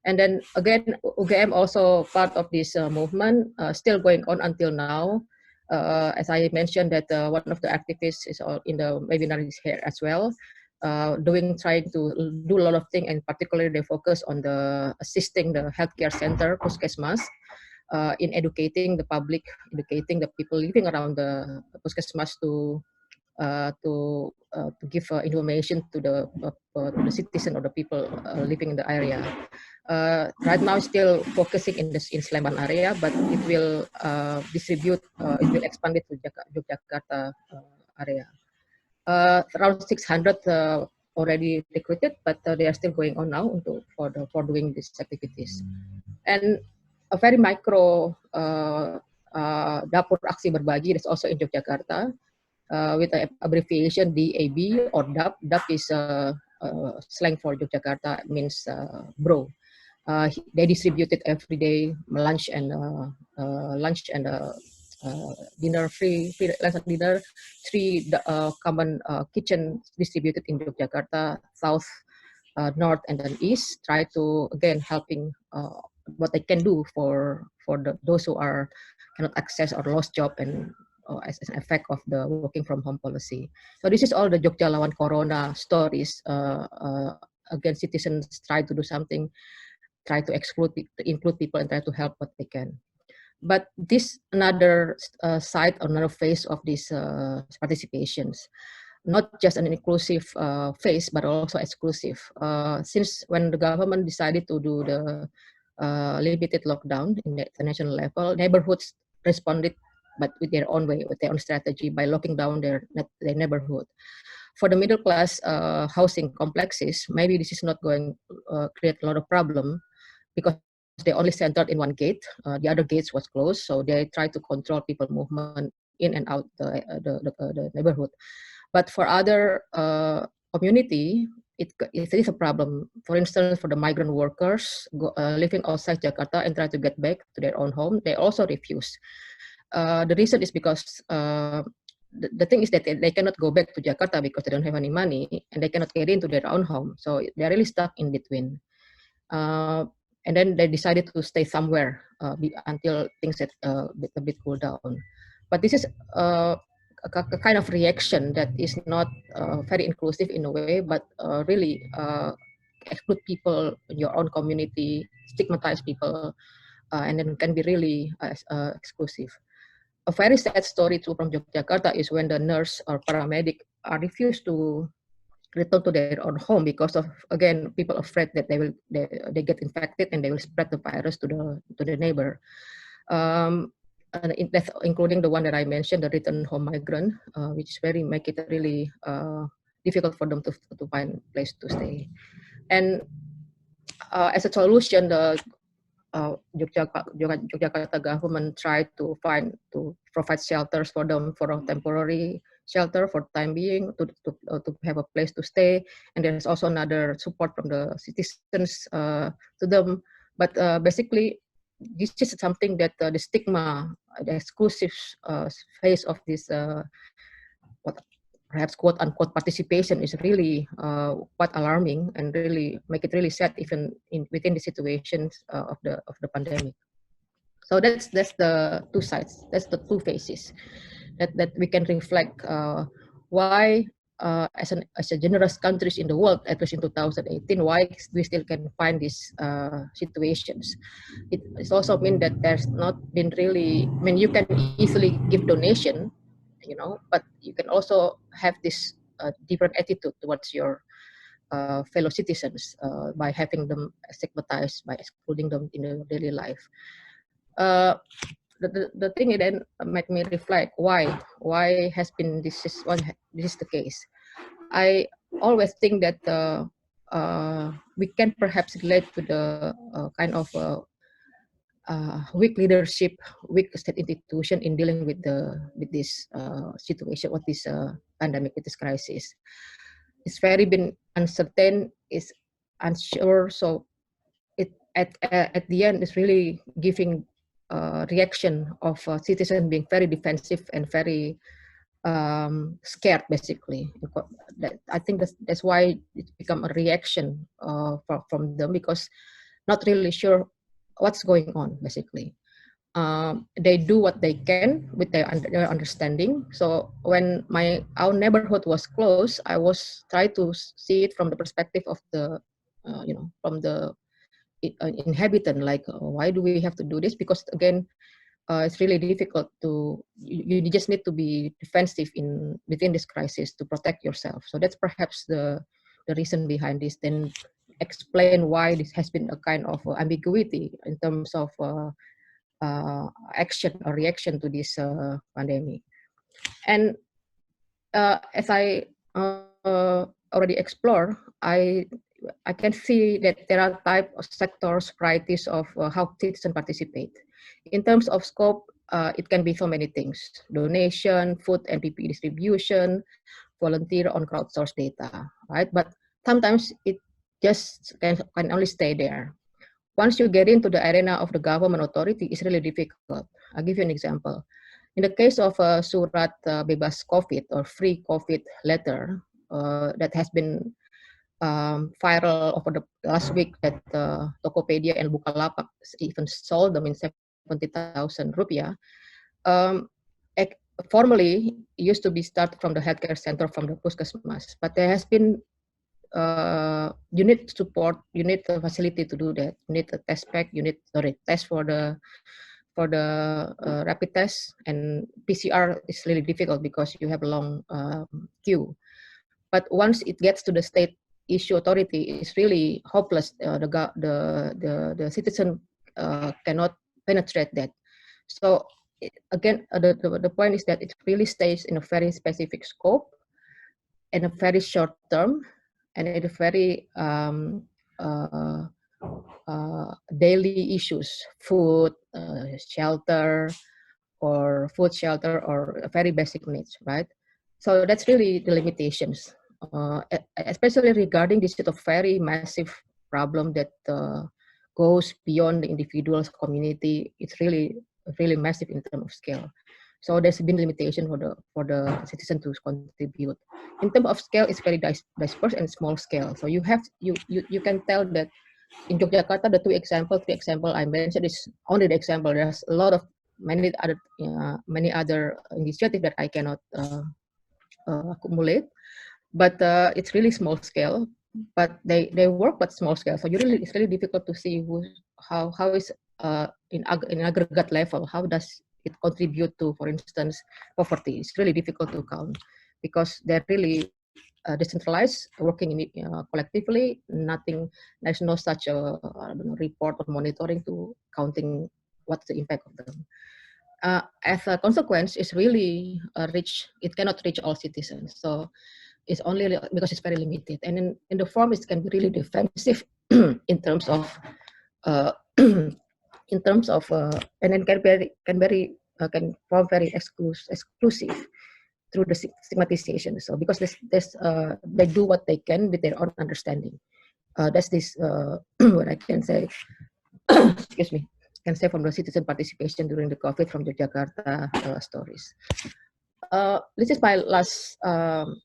And then again, UGM also part of this movement, still going on until now. As I mentioned that one of the activists is in the webinar is here as well, trying to do a lot of things, and particularly they focus on the assisting the healthcare center, Puskesmas, in educating the public, educating the people living around the Puskesmas to give information to the citizen or the people living in the area. Right now, still focusing in Sleman area, but it will it will expand it to Yogyakarta area. Around 600 already recruited, but they are still going on now for doing these activities. And a very micro dapur aksi berbagi is also in Yogyakarta. With the abbreviation DAB or DAP. DAP is slang for Yogyakarta, means bro. They distributed every day lunch and dinner, free lunch and dinner. 3 common kitchen distributed in Yogyakarta, south, north, and then east. Try to again helping what they can do for those who cannot access or lost job and as an effect of the working from home policy. So this is all the Jogja Lawan Corona stories. Again, citizens try to do something, try to include people and try to help what they can. But this another side, another phase of these participations, not just an inclusive phase, but also exclusive. Since when the government decided to do the limited lockdown in the national level, neighborhoods responded, but with their own way, with their own strategy, by locking down their neighborhood. For the middle class housing complexes, maybe this is not going to create a lot of problem because they only centered in one gate. The other gates was closed, so they try to control people movement in and out the neighborhood. But for other community, it is a problem. For instance, for the migrant workers living outside Jakarta and try to get back to their own home, they also refuse. The reason is because the thing is that they cannot go back to Jakarta because they don't have any money and they cannot get into their own home. So they're really stuck in between. And then they decided to stay somewhere until things get a bit cool down. But this is a kind of reaction that is not very inclusive in a way, but really exclude people in your own community, stigmatize people, and then can be really exclusive. A very sad story too from Yogyakarta is when the nurse or paramedic are refused to return to their own home because of, again, people afraid that they get infected and they will spread the virus to the neighbor. And that's including the one that I mentioned, the return home migrant, which make it really difficult for them to find a place to stay. And as a solution, the Yogyakarta government tried to provide shelters for them, for a temporary shelter for the time being, to have a place to stay. And there's also another support from the citizens to them. But basically, this is something that the stigma, the exclusive phase of this, what perhaps quote unquote participation, is really quite alarming and really make it really sad, even within the situations of the pandemic. So that's the two sides. That's the two phases that we can reflect why as a generous countries in the world, at least in 2018, why we still can find these situations. It's also mean that there's not been really, I mean, you can easily give donation, but you can also have this different attitude towards your fellow citizens by having them stigmatized, by excluding them in their daily life. The thing then made me reflect why has been this is the case. I always think that we can perhaps relate to the kind of weak leadership, weak state institution in dealing with this situation, with this pandemic, with this crisis. It's very been uncertain, it's unsure, so it at the end is really giving reaction of citizens being very defensive and very scared, basically. I think that's why it's become a reaction from them, because not really sure what's going on, basically. They do what they can with their understanding. So when our neighborhood was closed, I was trying to see it from the perspective of the, from the inhabitant, like why do we have to do this? Because again, it's really difficult you just need to be defensive within this crisis to protect yourself. So that's perhaps the reason behind this. Then explain why this has been a kind of ambiguity in terms of action or reaction to this pandemic. And as I already explored, I can see that there are type of sectors, varieties of how citizens participate. In terms of scope, it can be so many things: donation, food and PPE distribution, volunteer on crowdsourced data, right? But sometimes it just can only stay there. Once you get into the arena of the government authority, it's really difficult. I'll give you an example. In the case of Surat Bebas COVID or Free COVID letter that has been viral over the last week, that Tokopedia and Bukalapak even sold them in 70,000 rupiah. Formally, it used to be started from the healthcare center, from the Puskesmas, but there has been you need support, you need a facility to do that, you need a test pack, you need test for the rapid test, and PCR is really difficult because you have a long queue. But once it gets to the state issue authority, it's really hopeless. The citizen cannot penetrate that. So again, the point is that it really stays in a very specific scope, in a very short term, and in a very daily issues, food, shelter, or food shelter, or very basic needs, right? So that's really the limitations, especially regarding this sort of very massive problem that goes beyond the individual's community. It's really massive in terms of scale. So there's been limitation for the citizen to contribute. In terms of scale, it's very dispersed and small scale. So you can tell that in Yogyakarta, the three example I mentioned is only the example. There's a lot of many other initiatives that I cannot accumulate, but it's really small scale. but they work but small scale. So it's really difficult to see how is in aggregate level, how does it contribute to, for instance, poverty. It's really difficult to count because they're really decentralized, working collectively. There's no such report or monitoring to counting what's the impact of them. As a consequence, it's really it cannot reach all citizens. So it's only because it's very limited. And in the form, it can be really defensive in terms of and then can form very exclusive through the stigmatization. So because they do what they can with their own understanding. That's this what I can say. Excuse me. Can say from the citizen participation during the COVID from the Jakarta stories. This is my last PowerPoint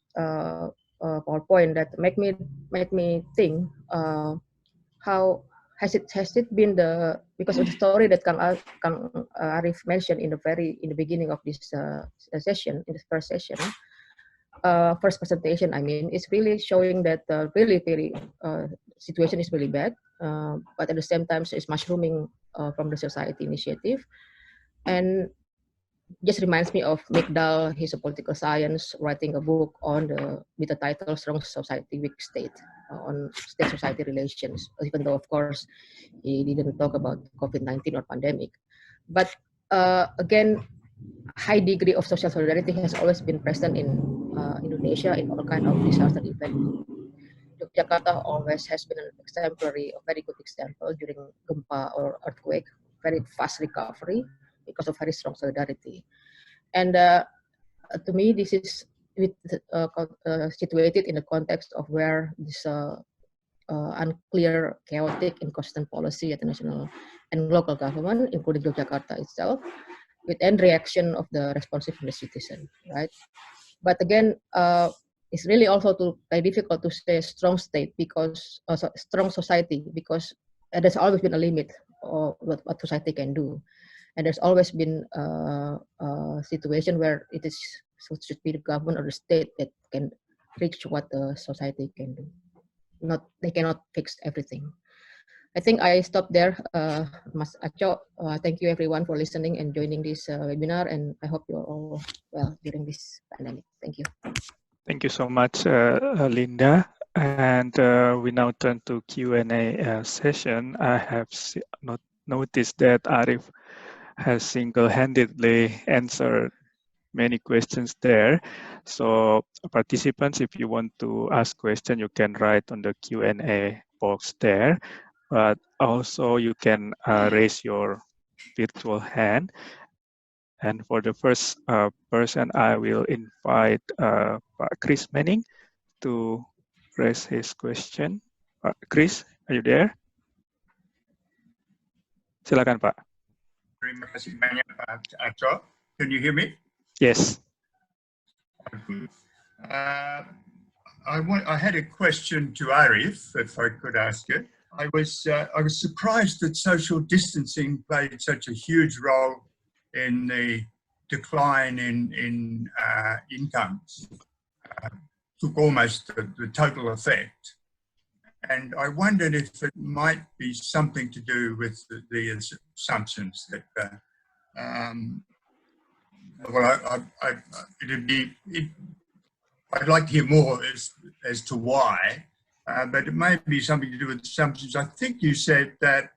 that make me think how has it been because of the story that Kang Arif mentioned in the beginning of this session, in this first session, first presentation. I mean, it's really showing that really very situation is really bad, but at the same time, it's mushrooming from the society initiative, and just reminds me of Mikdal. He's a political science, writing a book with the title "Strong Society, Weak State" on state-society relations. Even though, of course, he didn't talk about COVID-19 or pandemic, but again, high degree of social solidarity has always been present in Indonesia in all kind of disaster events. Jakarta always has been a very good example during gempa or earthquake, very fast recovery because of very strong solidarity. And to me, this is situated in the context of where this unclear, chaotic, inconsistent policy at the national and local government, including Yogyakarta itself, with end reaction of the responsive from the citizen, right? But again, it's really also very difficult to say strong state because strong society, because there's always been a limit of what society can do, and there's always been a situation where it should be the government or the state that can reach what the society can do. They cannot fix everything. I think I stop there, Mas Aco. Thank you everyone for listening and joining this webinar, and I hope you're all well during this pandemic. Thank you. Thank you so much, Linda. And we now turn to Q&A session. I have not noticed that Arif has single-handedly answered many questions there. So participants, if you want to ask question, you can write on the Q&A box there. But also you can raise your virtual hand. And for the first person, I will invite Pak Chris Manning to raise his question. Chris, are you there? Silakan, Pak. Terima kasih banyak, Pak Aco. Can you hear me? Yes. I had a question to Arif, if I could ask it. I was surprised that social distancing played such a huge role in the decline in incomes. Took almost the total effect. And I wondered if it might be something to do with the assumptions that, I'd like to hear more as to why, but it may be something to do with assumptions. I think you said that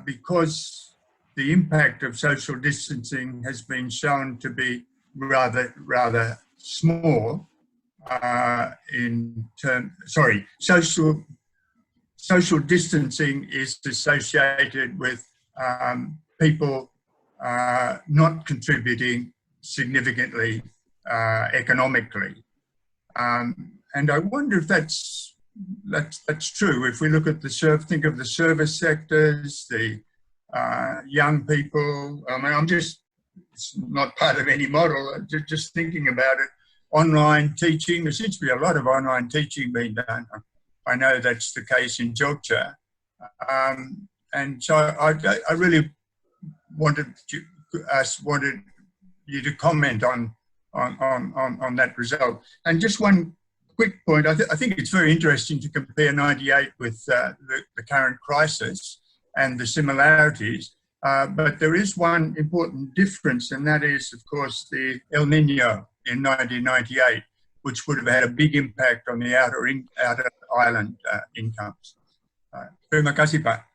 because the impact of social distancing has been shown to be rather small, social distancing is associated with people not contributing significantly economically, and I wonder if that's true. If we look at think of the service sectors, the young people. I mean, it's not part of any model. Just thinking about it. Online teaching, there seems to be a lot of online teaching being done. I know that's the case in Jogja. And so I really wanted you to comment on that result. And just one quick point. I think it's very interesting to compare 98 with the current crisis and the similarities. But there is one important difference, and that is, of course, the El Nino in 1998, which would have had a big impact on the outer island incomes. Terima kasih, Pak.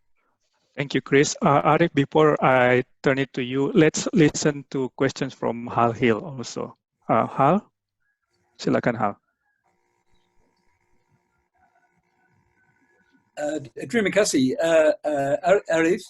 Thank you, Chris. Arif, before I turn it to you, let's listen to questions from Hal Hill also. Hal, silakan Hal. Terima kasih, Arif.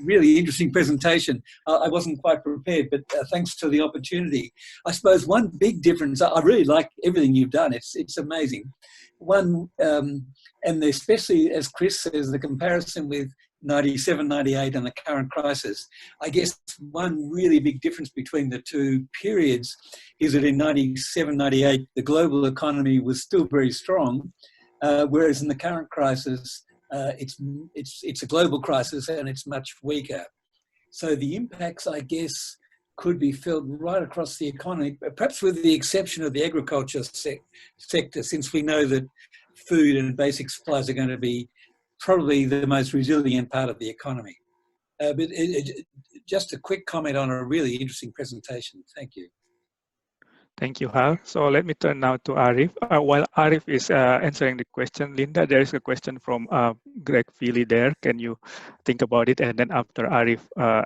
Really interesting presentation. I wasn't quite prepared, but thanks for the opportunity. I suppose one big difference, I really like everything you've done. It's amazing. One, and especially as Chris says, the comparison with 97, 98 and the current crisis. I guess one really big difference between the two periods is that in 97, 98, the global economy was still very strong. Whereas in the current crisis, it's a global crisis and it's much weaker. So the impacts, I guess, could be felt right across the economy, perhaps with the exception of the agriculture sector, since we know that food and basic supplies are going to be probably the most resilient part of the economy. But just a quick comment on a really interesting presentation. Thank you. Thank you, Hal. So let me turn now to Arif. While Arif is answering the question, Linda, there is a question from Greg Feely there. Can you think about it? And then after Arif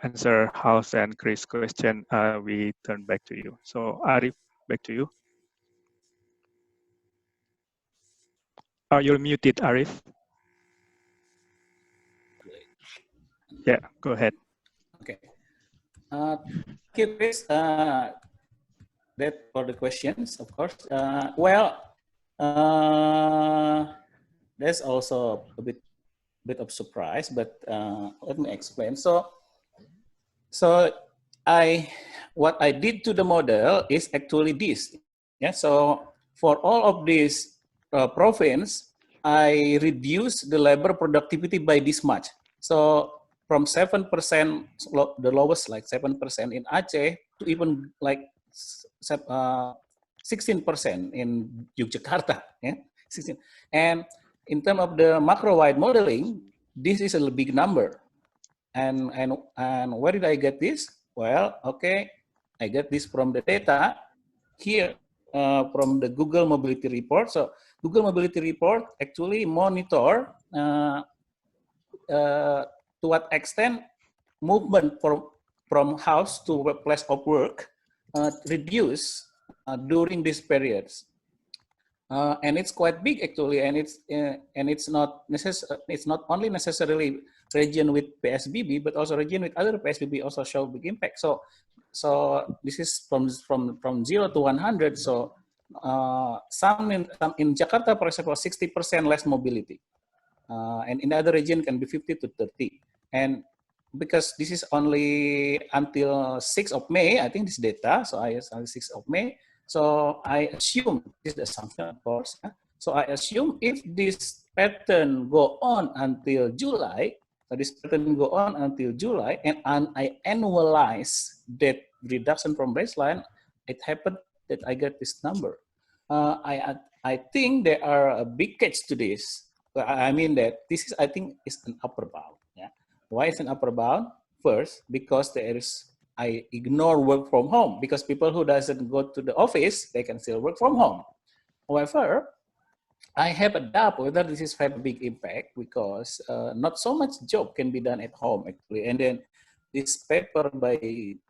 answer Hal's and Chris' question, we turn back to you. So Arif, back to you. You're muted, Arif. Yeah, go ahead. Okay. Thank you, Chris. That for the questions, of course. There's also a bit of surprise, but let me explain. So what I did to the model is actually this. Yeah. So for all of these province, I reduced the labor productivity by this much. So from 7%, the lowest like 7% in Aceh, to even like 16% in Yogyakarta. Yeah? 16. And in terms of the macro-wide modeling, this is a big number. And where did I get this? Well, okay, I get this from the data here from the Google Mobility Report. So Google Mobility Report actually monitor to what extent movement from house to place of work reduce during these periods, and it's quite big actually, and it's not only necessarily region with PSBB, but also region with other PSBB also show big impact. So this is from 0 to 100. So some in Jakarta, for example, 60% less mobility, and in the other region can be 50 to 30, and because this is only until 6th of May, I think this data, so I only 6th of May. So I assume, this is the assumption of course, so I assume if this pattern go on until July, so this pattern go on until July, and I annualize that reduction from baseline, it happened that I get this number. I think there are a big catch to this. I mean that this is, I think, is an upper bound. Yeah. Why is an upper bound? First, because I ignore work from home, because people who doesn't go to the office, they can still work from home. However, I have a doubt whether this is have a big impact, because not so much job can be done at home actually. And then this paper by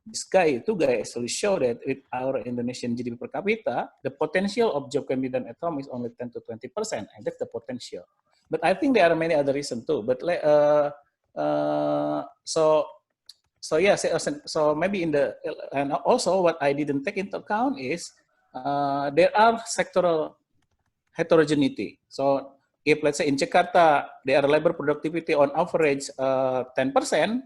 this guy, two guys, actually show that with our Indonesian GDP per capita, the potential of job can be done at home is only 10 to 20%, and that's the potential. But I think there are many other reasons too. But so maybe and also what I didn't take into account is there are sectoral heterogeneity. So if let's say in Jakarta, their labor productivity on average 10%,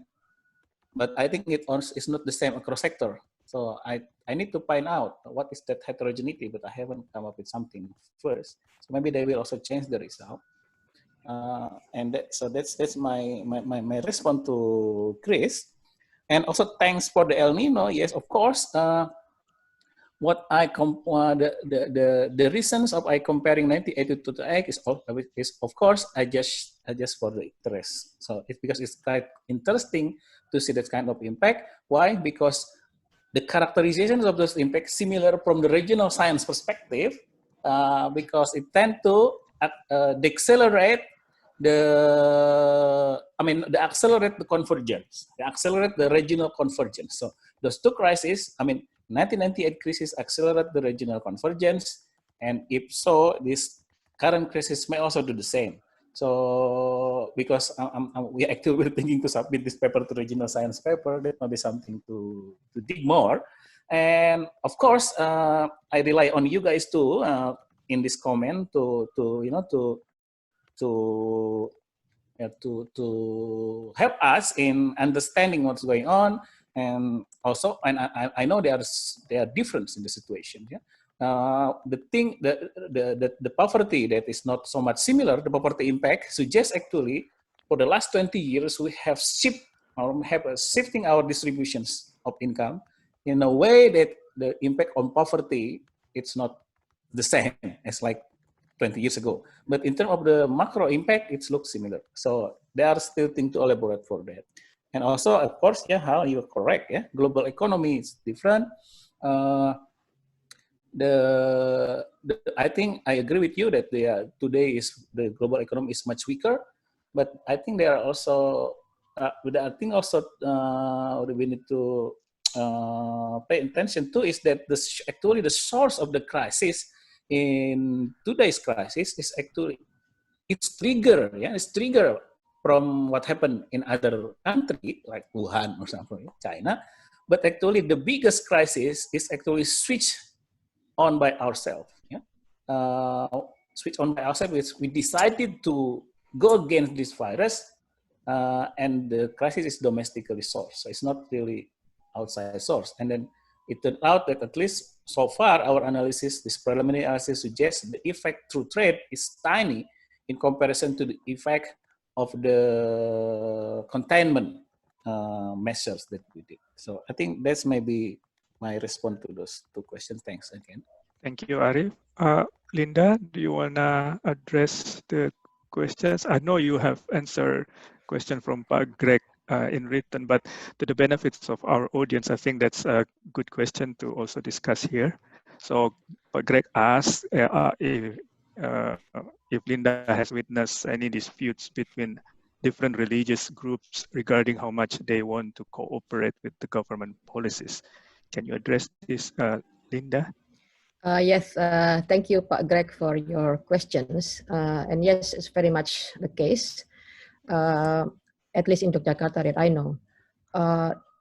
but I think it's not the same across sector. So I need to find out what is that heterogeneity, but I haven't come up with something first. So maybe they will also change the result. So that's my response to Chris. And also thanks for the El Nino. Yes, of course. what I the reasons of I comparing 1982 to today is of course I just for the interest. So it's because it's quite interesting to see that kind of impact. Why? Because the characterizations of those impacts similar from the regional science perspective, because it tend to accelerate accelerate the convergence, accelerate the regional convergence. So those two crises, 1998 crisis accelerate the regional convergence, and if so, this current crisis may also do the same. So because we actually thinking to submit this paper to regional science paper, that might be something to dig more. And of course, I rely on you guys too in this comment to help us in understanding what's going on. And also, and I know there are difference in the situation. Yeah, the poverty that is not so much similar. The poverty impact suggests actually for the last 20 years we have shifting our distributions of income in a way that the impact on poverty it's not the same as like 20 years ago. But in terms of the macro impact, it looks similar. So there are still things to elaborate for that. And also, of course, yeah, how you're correct, yeah, global economy is different. I think I agree with you that today the global economy is much weaker, but I think there are also, we need to pay attention to is that actually the source of the crisis in today's crisis is actually it's trigger from what happened in other country like Wuhan or something, China, but actually the biggest crisis is actually switched on by ourselves. Yeah, switch on by ourselves. We decided to go against this virus, and the crisis is domestically sourced. So it's not really outside source. And then it turned out that at least so far, our analysis, this preliminary analysis suggests the effect through trade is tiny in comparison to the effect of the containment measures that we did. So I think that's maybe my response to those two questions. Thanks again. Thank you, Arif. Linda, do you want to address the questions? I know you have answered question from Pak Greg in written, but to the benefits of our audience, I think that's a good question to also discuss here. So Pak Greg asked if Linda has witnessed any disputes between different religious groups regarding how much they want to cooperate with the government policies. Can you address this, Linda? Yes, thank you, Pak Greg, for your questions. And yes, it's very much the case, at least in Yogyakarta that I know.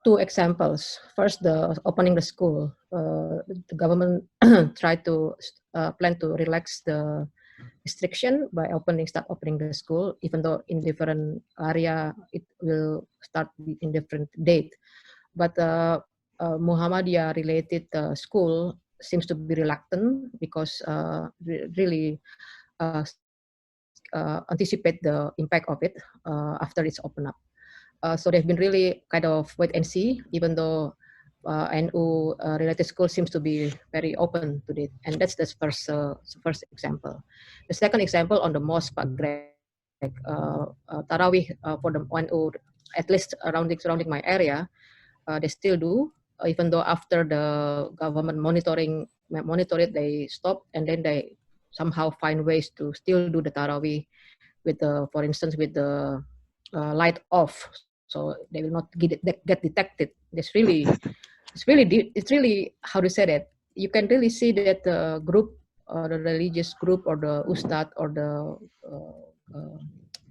Two examples. First, the opening the school. The government tried to plan to relax the restriction by start opening the school, even though in different area it will start in different date. But Muhammadiyah related school seems to be reluctant because really anticipate the impact of it after it's open up. So they've been really kind of wait and see, even though NU related school seems to be very open to it. And that's the first example. The second example on the mosque, Pak Greg, Tarawih for the NU, at least surrounding my area, they still do, even though after the government monitor it, they stop, and then they somehow find ways to still do the Tarawih with for instance, with the light off, so they will not get detected. It's really how to say that. You can really see that the group, or the religious group, or the ustad, or the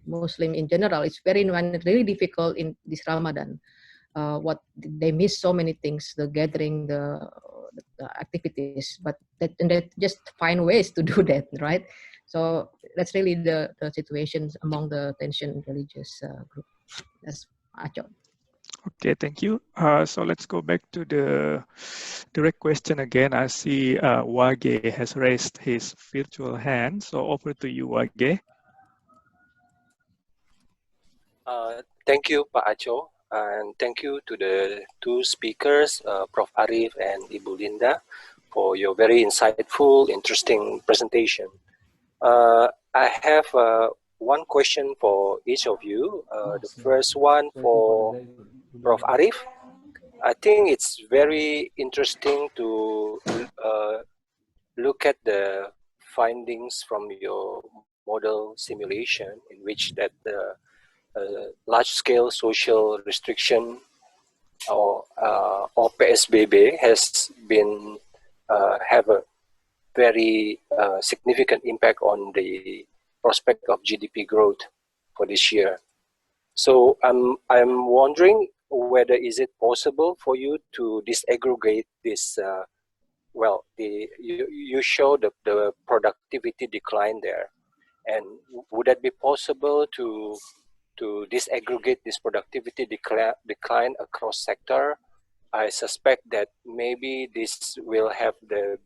Muslim in general, it's really difficult in this Ramadan. What they miss so many things, the gathering, the activities, but they just find ways to do that, right? So that's really the situations among the tension religious group. That's Acho. Okay, thank you. So let's go back to the direct question again. I see Wage has raised his virtual hand. So over to you, Wage. Thank you, Pak Acho, and thank you to the two speakers, Prof. Arif and Ibu Linda, for your very insightful, interesting presentation. I have one question for each of you. The first one for Prof. Arif. I think it's very interesting to look at the findings from your model simulation, in which that the large-scale social restriction or PSBB has been have a very significant impact on the prospect of GDP growth for this year. So I'm wondering whether is it possible for you to disaggregate this. Well, you show the productivity decline there, and would that be possible to disaggregate this productivity decline across sector? I suspect that maybe this will have the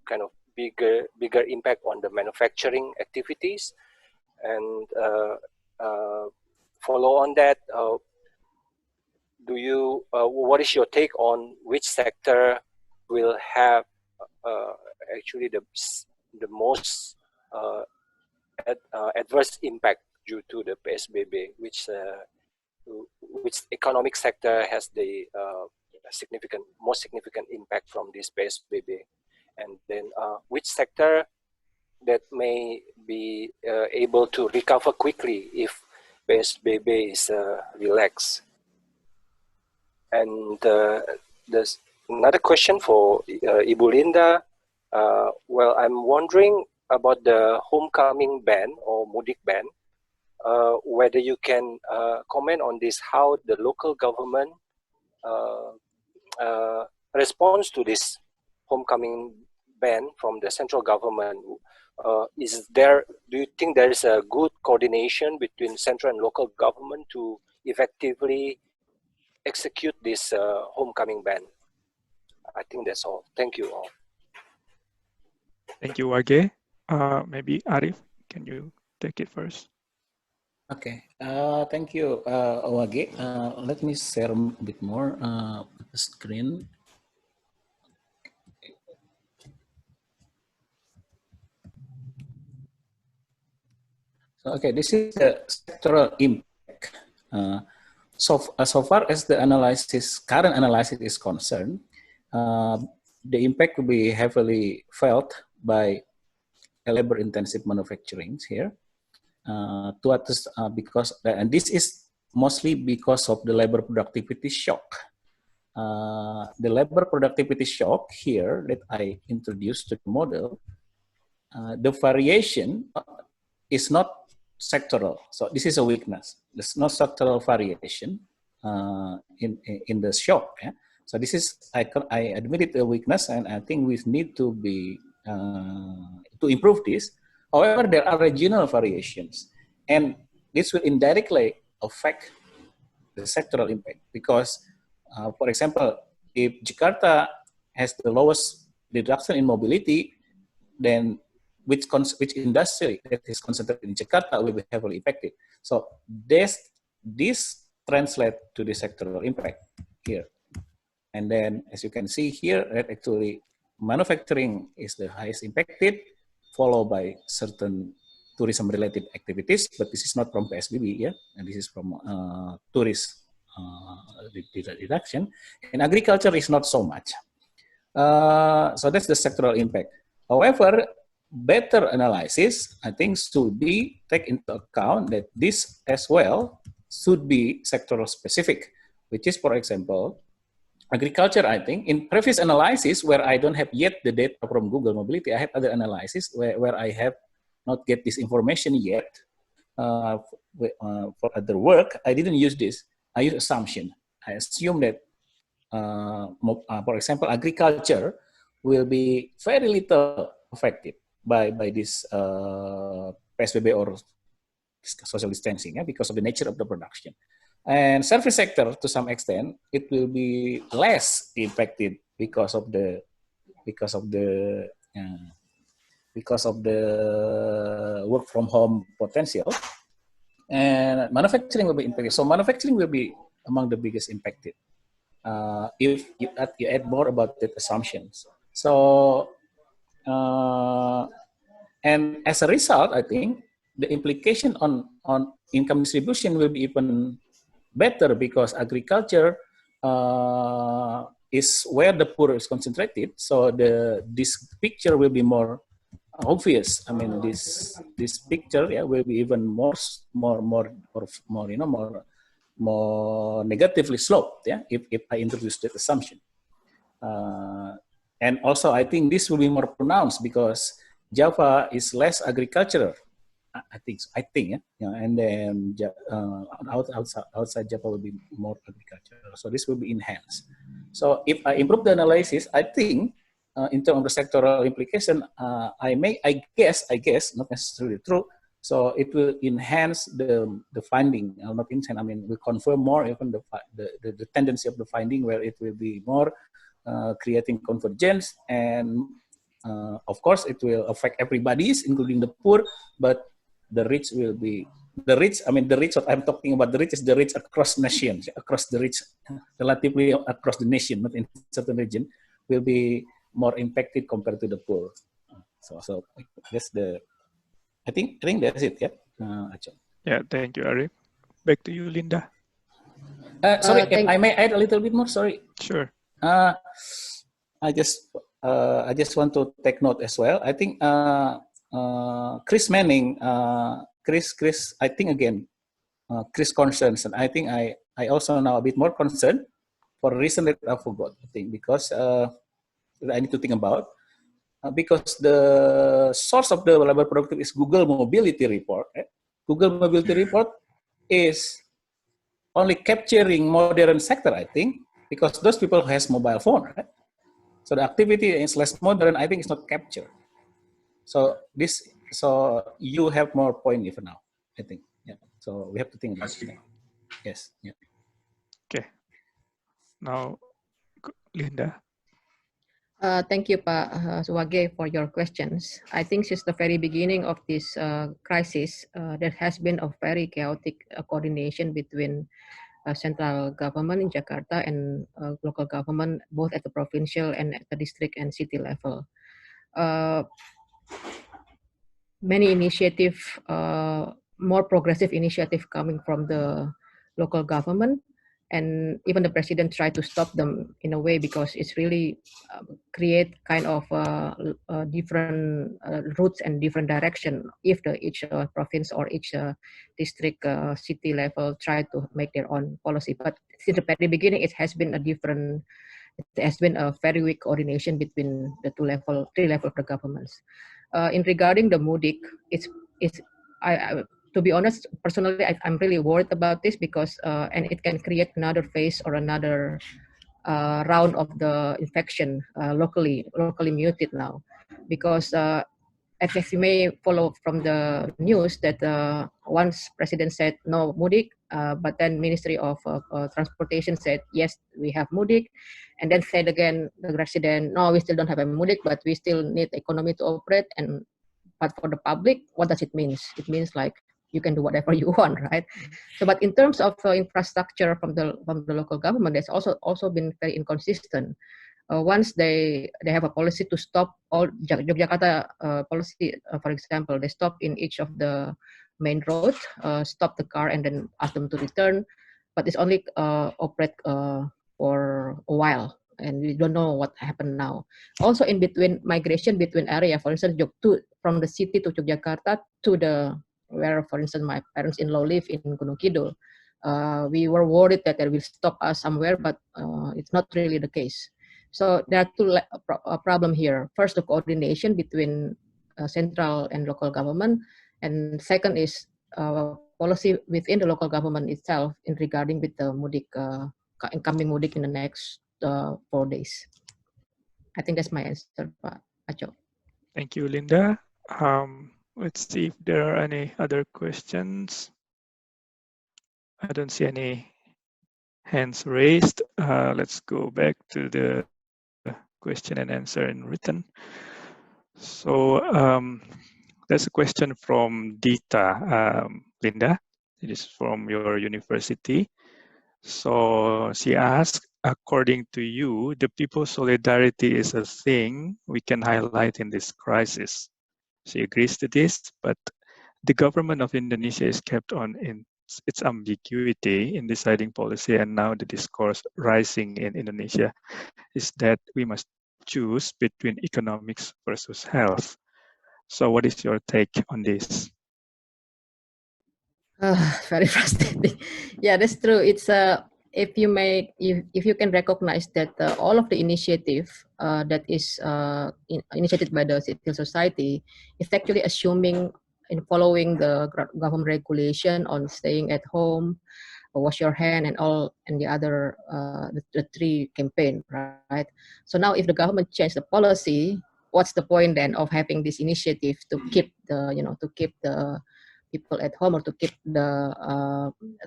kind of bigger impact on the manufacturing activities. And follow on that, what is your take on which sector will have actually the most adverse impact due to the PSBB, which economic sector has the most significant impact from this PSBB, and then which sector that may be able to recover quickly if PSBB is relaxed. And there's another question for Ibu Linda. Well, I'm wondering about the homecoming ban or Mudik ban, whether you can comment on this, how the local government responds to this homecoming ban from the central government. Do you think there is a good coordination between central and local government to effectively execute this homecoming ban? I think that's all. Thank you all. Thank you, Wage. Maybe Arif, can you take it first? Okay, thank you, Wage. Let me share a bit more the screen. So, okay, this is the sectoral impact. So far as the current analysis is concerned, the impact will be heavily felt by labor-intensive manufacturing here. And this is mostly because of the labor productivity shock. The labor productivity shock here that I introduced to the model, the variation is not sectoral. So this is a weakness. There's no sectoral variation in the shock. Yeah? So this is, I admit it a weakness, and I think we need to improve this. However, there are regional variations, and this will indirectly affect the sectoral impact because, for example, if Jakarta has the lowest reduction in mobility, then which industry that is concentrated in Jakarta will be heavily affected. So this translates to the sectoral impact here. And then, as you can see here, that actually manufacturing is the highest impacted, followed by certain tourism-related activities, but this is not from PSBB, yeah, and this is from tourist reduction. And agriculture is not so much. So that's the sectoral impact. However, better analysis, I think, should be take into account that this as well should be sectoral specific, which is, for example, agriculture. I think in previous analysis where I don't have yet the data from Google Mobility, I have other analysis where I have not get this information yet. For other work, I didn't use this. I use assumption. I assume that, for example, agriculture will be very little affected by this PSBB or social distancing, yeah, because of the nature of the production. And service sector, to some extent, it will be less impacted because of the work from home potential. And manufacturing will be impacted. So manufacturing will be among the biggest impacted. if you add more about the assumptions. So, and as a result, I think the implication on income distribution will be even better, because agriculture is where the poor is concentrated. So this picture will be more obvious. I mean, this picture, yeah, will be even more negatively sloped, yeah, if I introduce that assumption. And also, I think this will be more pronounced because Java is less agricultural. I think, yeah, and then outside Java will be more agricultural. So this will be enhanced. So if I improve the analysis, I think in terms of the sectoral implication, I guess, not necessarily true. So it will enhance the finding, not enhance, I mean, will confirm more even the tendency of the finding, where it will be more creating convergence, and of course it will affect everybody, including the poor, but the rich will be the rich. I mean, the rich, what I'm talking about, the rich is the rich across nations, across the rich, relatively across the nation, not in certain region, will be more impacted compared to the poor. So that's I think that's it. Yeah. Yeah, thank you, Arif. Back to you, Linda. Sorry, if I may add a little bit more. Sorry. Sure. I just want to take note as well. I think Chris Manning, Chris, I think again, Chris concerns, and I think I also now a bit more concerned for a reason that I forgot. I think because I need to think about. Because the source of the labor productive is Google Mobility Report. Google Mobility Report is only capturing modern sector, I think, because those people who has mobile phone, right? So the activity is less modern, I think it's not captured. So you have more point even now, I think. Yeah. So we have to think about it. Yes. Yeah. Okay. Now, Linda. Thank you, Pak Suwage, for your questions. I think since the very beginning of this crisis, there has been a very chaotic coordination between central government in Jakarta and local government, both at the provincial and at the district and city level. Many initiative, more progressive initiative coming from the local government, and even the president tried to stop them in a way, because it's really create kind of different routes and different direction if each province or each district city level try to make their own policy. But since the very beginning, it has been a very weak coordination between the three levels of the governments. In regarding the MUDIC, to be honest, personally, I'm really worried about this, because and it can create another phase or another round of the infection locally muted now, because as you may follow from the news that once President said no MUDIC, but then Ministry of Transportation said yes, we have MUDIC, and then said again the President, no, we still don't have a MUDIC, but we still need the economy to operate. But for the public, what does it mean? It means like you can do whatever you want, right? So, but in terms of infrastructure from the local government, that's also been very inconsistent. Once they have a policy to stop all Yogyakarta policy, for example, they stop in each of the main roads, stop the car, and then ask them to return. But it's only operate for a while, and we don't know what happened now. Also, in between migration between area, for instance, from the city to Yogyakarta to where, for instance, my parents-in-law live in Gunung Kidul, we were worried that they will stop us somewhere, but it's not really the case. So there are two problems here. First, the coordination between central and local government, and second is policy within the local government itself in regarding with the MUDIC, incoming MUDIC in the next 4 days. I think that's my answer, Pak Acho. Thank you, Linda. Let's see if there are any other questions. I don't see any hands raised. Let's go back to the question and answer in written. So there's a question from Dita, Linda. It is from your university. So she asked, according to you, the people's solidarity is a thing we can highlight in this crisis. She agrees to this, but the government of Indonesia is kept on in its ambiguity in deciding policy, and now the discourse rising in Indonesia is that we must choose between economics versus health. So what is your take on this? Very frustrating. Yeah, that's true. It's if you can recognize that all of the initiative that is initiated by the civil society is actually assuming in following the government regulation on staying at home, wash your hand, and all, and the other the three campaign, right? So now, if the government change the policy, what's the point then of having this initiative to keep the people at home, or to keep the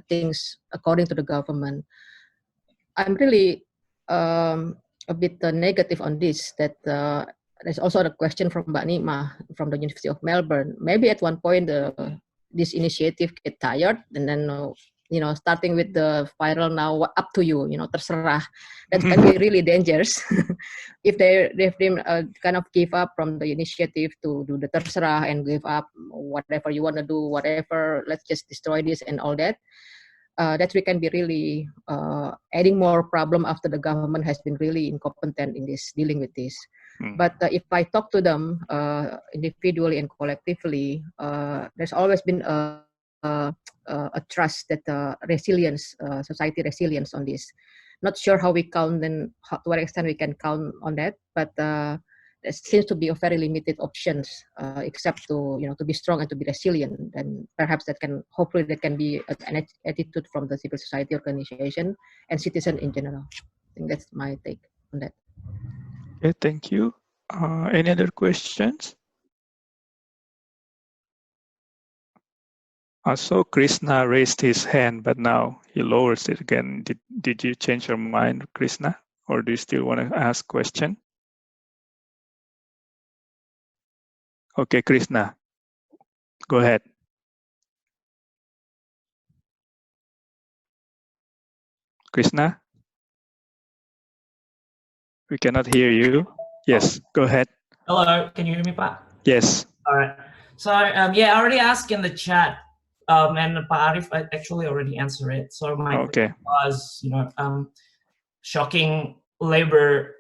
things according to the government? I'm really a bit negative on this. That there's also a question from Mbak Nima from the University of Melbourne. Maybe at one point this initiative get tired, and then starting with the viral now, up to you, terserah. That can be really dangerous if they kind of give up from the initiative to do the terserah and give up whatever you want to do, whatever, let's just destroy this and all that. That we can be really adding more problem after the government has been really incompetent in this dealing with this. But if I talk to them individually and collectively, there's always been a trust that resilience, society resilience on this. Not sure how we count and to what extent we can count on that, but there seems to be a very limited options except to to be strong and to be resilient. And perhaps hopefully that can be an attitude from the civil society organization and citizen in general. I think that's my take on that. Okay, thank you. Any other questions? So Krishna raised his hand, but now he lowers it again. Did you change your mind, Krishna, or do you still want to ask question? Okay, Krishna, go ahead. Krishna, we cannot hear you. Yes, go ahead. Hello, can you hear me, Pak? Yes. All right. So yeah, I already asked in the chat, and Pak Arif actually already answered it. So my question was, shocking labor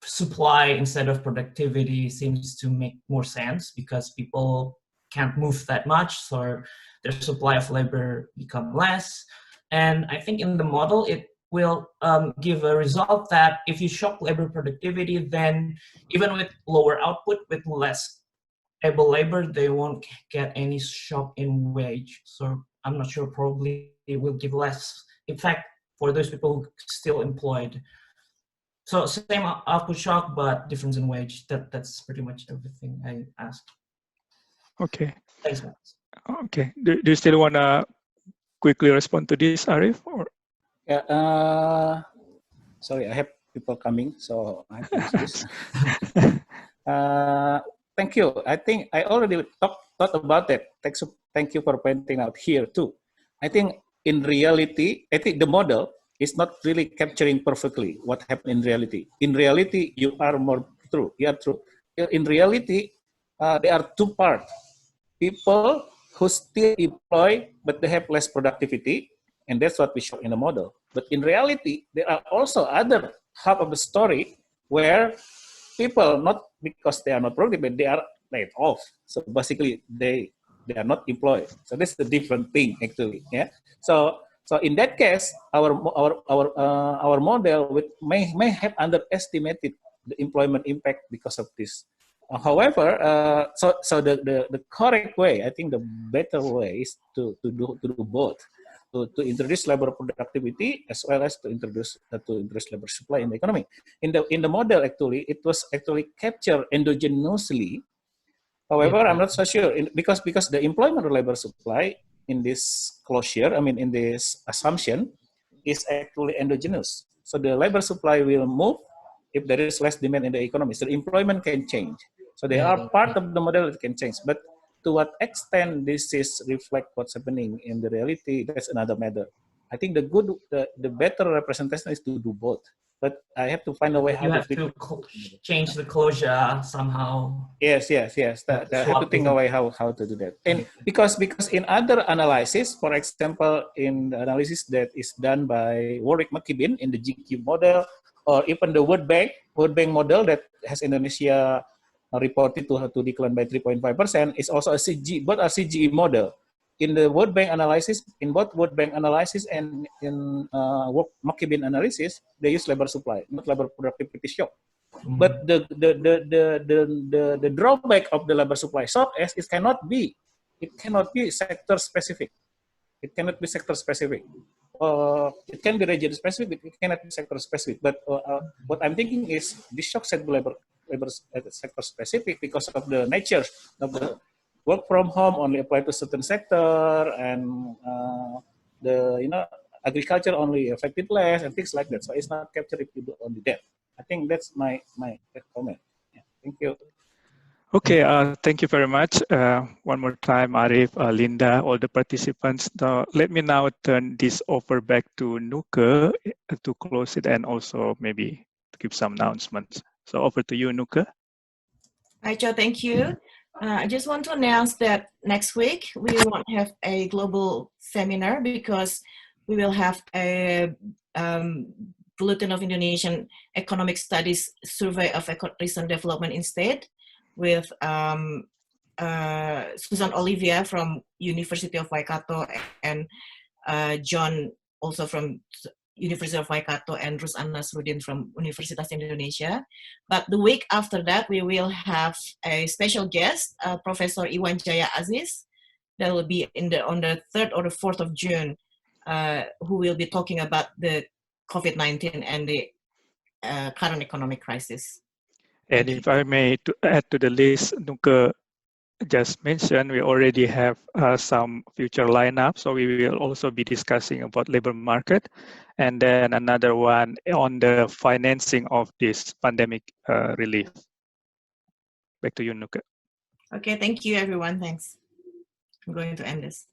supply instead of productivity seems to make more sense because people can't move that much, so their supply of labor become less. And I think in the model it will give a result that if you shock labor productivity, then even with lower output, with less able labor, they won't get any shock in wage. So I'm not sure, probably it will give less effect for those people who still employed. So same output shock, but difference in wage. That's pretty much everything I asked. Okay. Thanks, guys. Okay. Do you still want to quickly respond to this, Arif? Or? Yeah. Sorry, I have people coming, so I have to use this. Thank you. I think I already thought about that. Thank you for pointing out here too. I think in reality, I think the model is not really capturing perfectly what happened in reality. In reality, you are more true. You are true. In reality, there are two parts. People who still employ, but they have less productivity, and that's what we show in the model. But in reality, there are also other half of the story where people, not because they are not productive, but they are laid off. So basically, they are not employed. So that's the different thing actually. Yeah. So in that case, our model may have underestimated the employment impact because of this. However, so the correct way, I think the better way is to do both. To introduce labor productivity as well as to introduce labor supply in the economy. In the model, actually, it was actually captured endogenously. However, I'm not so sure because the employment of labor supply in this closure, I mean in this assumption, is actually endogenous. So the labor supply will move if there is less demand in the economy. So the employment can change. So they are part of the model that can change, but to what extent this is reflect what's happening in the reality, that's another matter. I think the better representation is to do both. But I have to find a way how you have to change the closure somehow. Yes. I have to think a way how to do that. And because in other analysis, for example, in the analysis that is done by Warwick McKibben in the GQ model, or even the World Bank model that has Indonesia reported to decline by 3.5%, is also a CGE model. In the World Bank analysis, in both World Bank analysis and in McKibben analysis, they use labor supply, not labor productivity shock. But the drawback of the labor supply shock is it cannot be sector specific. It cannot be sector specific. It can be region specific, but it cannot be sector specific. But what I'm thinking is this shock should be labor sector specific because of the nature of the work from home only apply to certain sector, and agriculture only affected less and things like that. So it's not captured if you do only that. I think that's my comment. Yeah, thank you. Okay, thank you very much. One more time, Arif, Linda, all the participants. Let me now turn this over back to Nuke to close it and also maybe to give some announcements. So over to you, Nuke. Hi, Joe, thank you. I just want to announce that next week we won't have a global seminar because we will have a Bulletin of Indonesian Economic Studies survey of recent development instead with Susan Olivia from University of Waikato and John also from University of Waikato and Rus'an Nasruddin from Universitas Indonesia. But the week after that, we will have a special guest, Professor Iwan Jaya Aziz, that will be on the 3rd or the 4th of June, who will be talking about the COVID-19 and the current economic crisis. And if I may add to the list, Nuke just mentioned, we already have some future lineup. So we will also be discussing about labor market, and then another one on the financing of this pandemic relief. Back to you, Nuke. Okay, thank you, everyone. Thanks. I'm going to end this.